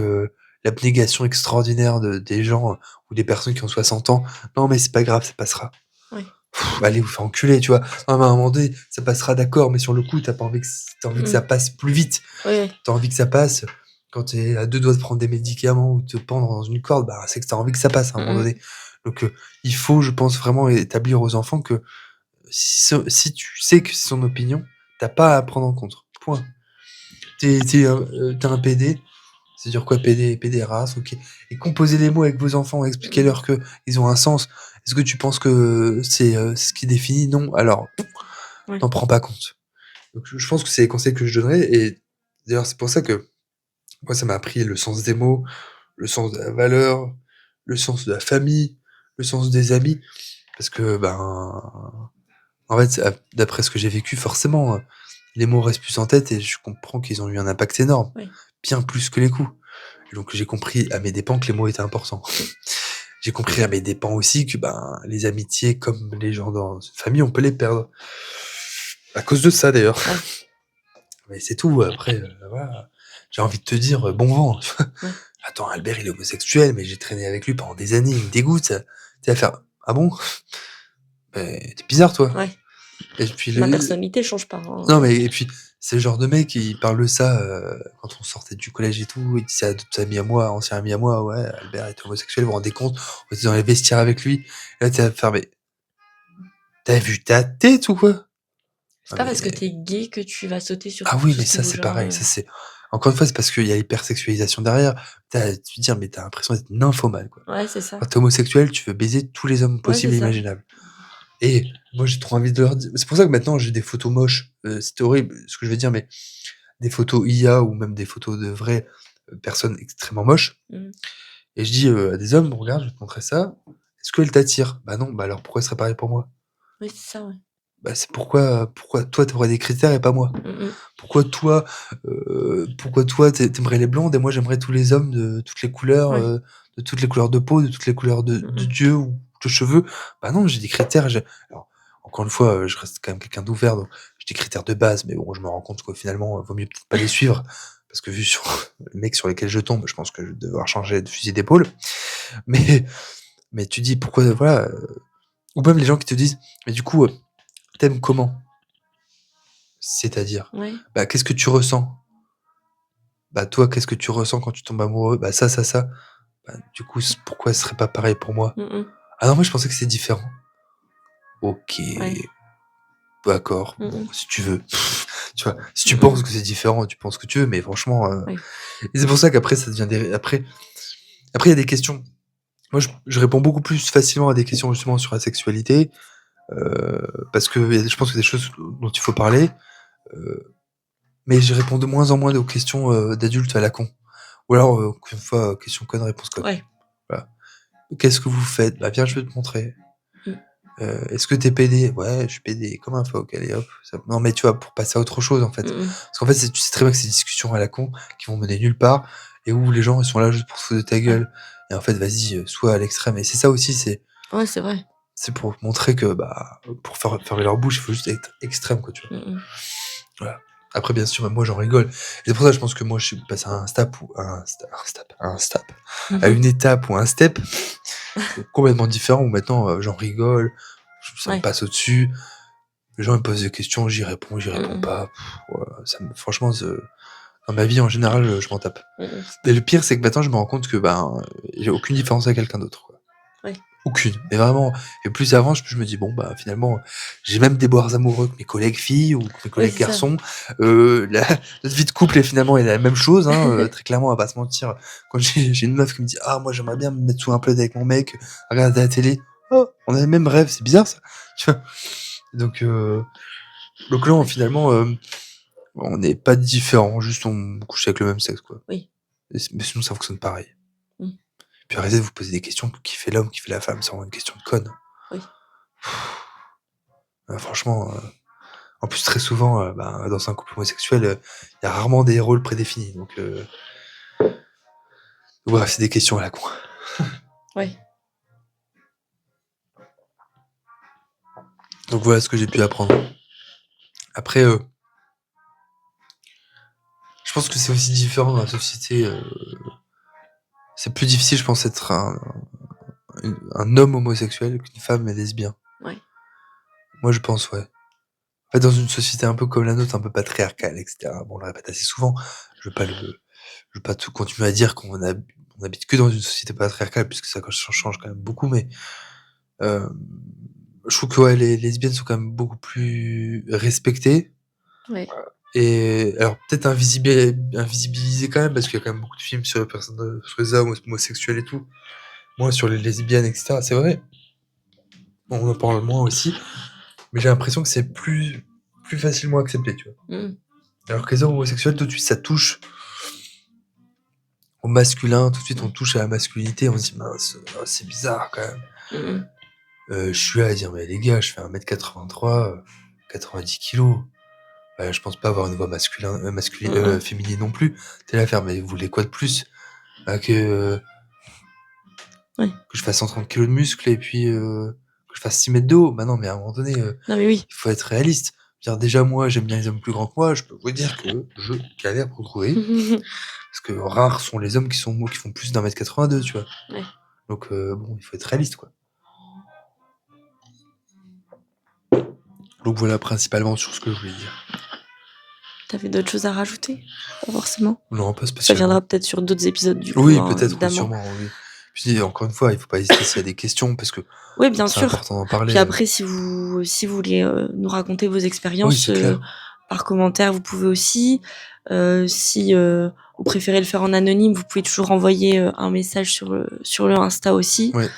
l'abnégation extraordinaire des gens ou des personnes qui ont 60 ans. Non, mais c'est pas grave, ça passera. Ouais. Allez vous faire enculer, tu vois. Non, mais à un moment donné, ça passera, d'accord, mais sur le coup, t'as envie que ça passe plus vite. Ouais. T'as envie que ça passe. Quand t'es à 2 doigts de prendre des médicaments ou de te pendre dans une corde, bah, c'est que t'as envie que ça passe à un moment donné. Donc, il faut, je pense, vraiment établir aux enfants que si tu sais que c'est son opinion, t'as pas à prendre en compte. Point. T'as un PD, c'est-à-dire quoi PD, PDRAS, ok. Et composez les mots avec vos enfants, expliquez-leur que ils ont un sens. Est-ce que tu penses que c'est ce qui définit? Non. Alors, t'en prends pas compte. Donc, je pense que c'est les conseils que je donnerais. Et d'ailleurs, c'est pour ça que moi, ça m'a appris le sens des mots, le sens de la valeur, le sens de la famille, le sens des amis. Parce que, en fait, d'après ce que j'ai vécu, forcément, les mots restent plus en tête et je comprends qu'ils ont eu un impact énorme. Oui. Bien plus que les coups. Donc j'ai compris à mes dépens que les mots étaient importants. J'ai compris à mes dépens aussi que les amitiés, comme les gens dans une famille, on peut les perdre. À cause de ça d'ailleurs. Ouais. Mais c'est tout. Après, voilà. J'ai envie de te dire bon vent. Ouais. Attends, Albert, il est homosexuel, mais j'ai traîné avec lui pendant des années, il me dégoûte. Tu vas faire ah bon? T'es bizarre, toi. Ouais. Et puis Ma personnalité change pas. Hein. Non, mais et puis c'est le genre de mec qui parle de ça quand on sortait du collège et tout. Il disait à d'autres amis à moi, anciens amis à moi, ouais, Albert est homosexuel, vous vous rendez compte? On était dans les vestiaires avec lui. Et là, t'es à faire, mais t'as vu ta tête ou quoi? C'est pas parce que t'es gay que tu vas sauter sur Ah oui, tout mais ce qui ça bouge, c'est hein. pareil. Ça c'est encore une fois, c'est parce qu'il y a l'hypersexualisation derrière. Tu te dis, mais t'as l'impression d'être une nymphomane, quoi. Ouais, c'est ça. Quand t'es homosexuel, tu veux baiser tous les hommes possibles et c'est ça. imaginables. Et moi, j'ai trop envie de leur dire. C'est pour ça que maintenant, j'ai des photos moches. C'est horrible ce que je veux dire, mais des photos IA ou même des photos de vraies personnes extrêmement moches. Et je dis à des hommes, regarde, je vais te montrer ça. Est-ce qu'elle t'attire? Bah non, bah alors pourquoi ce serait pareil pour moi? Oui, c'est ça, ouais. Bah c'est pourquoi toi t'aurais des critères et pas moi? Pourquoi toi t'aimerais les blondes et moi j'aimerais tous les hommes de toutes les couleurs, de toutes les couleurs de peau, de toutes les couleurs de yeux ou de cheveux? Bah non, j'ai des critères. Alors, encore une fois, je reste quand même quelqu'un d'ouvert, donc j'ai des critères de base, mais bon, je me rends compte que finalement, vaut mieux peut-être pas les suivre, parce que vu sur les mecs sur lesquels je tombe, je pense que je vais devoir changer de fusil d'épaule. Mais tu dis pourquoi, voilà, ou même les gens qui te disent, mais du coup, t'aimes comment? C'est-à-dire? Ouais. Bah, qu'est-ce que tu ressens? Bah, toi, qu'est-ce que tu ressens quand tu tombes amoureux? Bah, ça. Bah, du coup, pourquoi ce serait pas pareil pour moi? Ah non, moi, je pensais que c'était différent. Ok. Ouais. D'accord. Bon, si tu veux. Tu vois, si tu penses que c'est différent, tu penses que tu veux, mais franchement. Et c'est pour ça qu'après, ça devient Après, il y a des questions. Moi, je réponds beaucoup plus facilement à des questions justement sur la sexualité. Parce que je pense que c'est des choses dont il faut parler. Mais je réponds de moins en moins aux questions d'adultes à la con. Ou alors, une fois, question conne, réponse conne. Ouais. Voilà. Qu'est-ce que vous faites? Bah viens, je vais te montrer. Est-ce que t'es PD? Ouais, je suis PD, comme un phoque, allez hop. Non mais tu vois, pour passer à autre chose en fait. Parce qu'en fait, tu sais très bien que c'est des discussions à la con qui vont mener nulle part et où les gens ils sont là juste pour se foutre de ta gueule. Et en fait, vas-y, sois à l'extrême. Et c'est ça aussi, c'est. Ouais, c'est vrai. C'est pour montrer que pour fermer leur bouche, il faut juste être extrême, quoi, tu vois. Voilà. Après, bien sûr, moi j'en rigole. Et c'est pour ça que je pense que moi je suis passé à un à une étape ou un step complètement différent où maintenant j'en rigole, ça me passe au-dessus. Les gens me posent des questions, j'y réponds Mmh. pas. Ouais, franchement, dans ma vie en général, je m'en tape. Mmh. Et le pire, c'est que maintenant, je me rends compte que j'ai aucune différence avec quelqu'un d'autre, quoi. Ouais. Aucune. Mais vraiment. Et plus ça avance, plus je me dis, bon, finalement, j'ai même des boires amoureux que mes collègues filles ou que mes Ouais, collègues c'est ça. garçons. Notre vie de couple est finalement la même chose, hein. Très clairement, on va pas se mentir. Quand j'ai une meuf qui me dit, ah, moi, j'aimerais bien me mettre sous un plaid avec mon mec, regarder la télé. Oh, on a le même rêve, c'est bizarre, ça. Tu vois. Donc non, Ouais. finalement, on n'est pas différents, juste on couche avec le même sexe, quoi. Oui. Mais sinon, ça fonctionne pareil. Mmh. Puis arrêtez de vous poser des questions, qui fait l'homme, qui fait la femme, c'est vraiment une question de conne. Oui. Franchement, en plus très souvent, dans un couple homosexuel, il y a rarement des rôles prédéfinis, donc bref, c'est des questions à la con. Ouais. Donc voilà ce que j'ai pu apprendre. Après, je pense que c'est aussi différent dans la société. C'est plus difficile, je pense, d'être un homme homosexuel qu'une femme lesbienne. Ouais. Moi, je pense, ouais. En fait, dans une société un peu comme la nôtre, un peu patriarcale, etc. Bon, on le répète assez souvent. Je veux pas tout continuer à dire qu'on habite que dans une société patriarcale, puisque ça change quand même beaucoup, mais je trouve que ouais, les lesbiennes sont quand même beaucoup plus respectées. Ouais. Et alors peut-être invisibilisées quand même, parce qu'il y a quand même beaucoup de films sur les personnes, sur les hommes homosexuels et tout. Moi, sur les lesbiennes, etc. C'est vrai. On en parle moins aussi. Mais j'ai l'impression que c'est plus facilement accepté, tu vois. Mmh. Alors que les hommes homosexuels, tout de suite, ça touche au masculin, tout de suite, on Ouais. touche à la masculinité, on se dit, mince, c'est bizarre quand même. Mmh. Je suis là à dire, mais les gars, je fais 1m83, 90 kilos. Je pense pas avoir une voix Mmh. féminine non plus. T'es là à faire, mais vous voulez quoi de plus? Ouais. Que je fasse 130 kilos de muscles et puis que je fasse 6 mètres de haut. Bah non, mais à un moment donné, Non, mais oui. il faut être réaliste. Dire déjà, moi, j'aime bien les hommes plus grands que moi, je peux vous dire que je galère pour trouver. Parce que rares sont les hommes qui font plus d'1m82, tu vois. Ouais. Donc bon, il faut être réaliste, quoi. Donc voilà, principalement sur ce que je voulais dire. T'avais d'autres choses à rajouter? Pas forcément. Non, pas Ça spécialement. viendra peut-être sur d'autres épisodes du coup, Oui, hein, peut-être, évidemment. sûrement, oui. Puis encore une fois, il faut pas hésiter s'il y a des questions, parce que Oui, bien c'est sûr. important d'en parler. Puis après, si vous voulez nous raconter vos Oui, expériences c'est clair. par commentaire, vous pouvez aussi. Si vous préférez le faire en anonyme, vous pouvez toujours envoyer un message sur le Insta aussi. Ouais.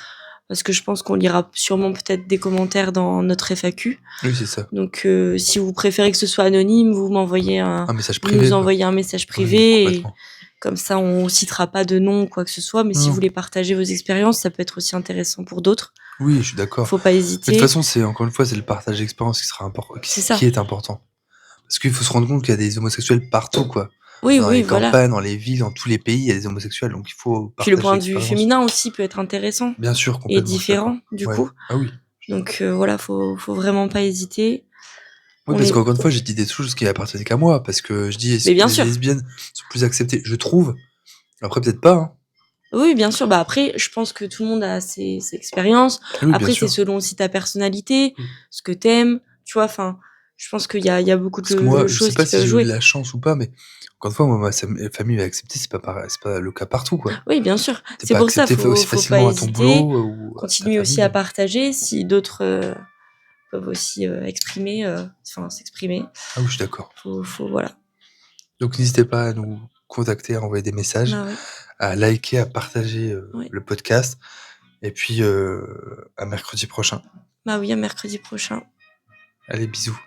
Parce que je pense qu'on lira sûrement peut-être des commentaires dans notre FAQ. Oui, c'est ça. Donc, si vous préférez que ce soit anonyme, vous m'envoyez Un message vous privé, nous quoi. envoyez un message Oui, privé et complètement. comme ça, on citera pas de nom ou quoi que ce soit. Mais si Non. vous voulez partager vos expériences, ça peut être aussi intéressant pour d'autres. Oui, je suis d'accord. Faut pas Mais de hésiter. toute façon, encore une fois, c'est le partage d'expérience qui sera important, C'est ça. qui est important. Parce qu'il faut se rendre compte qu'il y a des homosexuels partout, quoi. Oui, Dans oui, les voilà. campagnes, dans les villes, dans tous les pays, il y a des homosexuels, donc il faut Puis le partager point de vue l'expérience. féminin aussi peut être intéressant Bien sûr, et complètement, je suis d'accord. différent du Ouais. coup. Ah oui. Donc voilà, faut vraiment pas hésiter. Oui, parce qu'encore une fois, j'ai dit des choses qui appartenaient qu'à moi, parce que je dis, est-ce Mais que bien les sûr. lesbiennes sont plus acceptées? Je trouve. Après, peut-être pas, hein. Oui, bien sûr. Bah après, je pense que tout le monde a ses expériences. Oui, bien Après, c'est sûr. selon aussi ta personnalité, Oui. ce que t'aimes, tu vois. Enfin, je pense qu'il y a beaucoup Parce que moi, de je sais choses pas qui si peuvent j'ai eu jouer. la chance ou pas, mais encore une fois, moi, ma famille m'a accepté, c'est pas pareil, c'est pas le cas partout, quoi. Oui, bien sûr. T'es C'est pas pour ça, accepté aussi faut pas facilement à ton hésiter. boulot ou à ta Continuez aussi famille. à partager si d'autres peuvent aussi s'exprimer. Ah oui, je suis d'accord. Voilà. Donc n'hésitez pas à nous contacter, à envoyer des messages, Ah ouais. à liker, à partager Ouais. le podcast. Et puis à mercredi prochain. Bah oui, à mercredi prochain. Allez, bisous.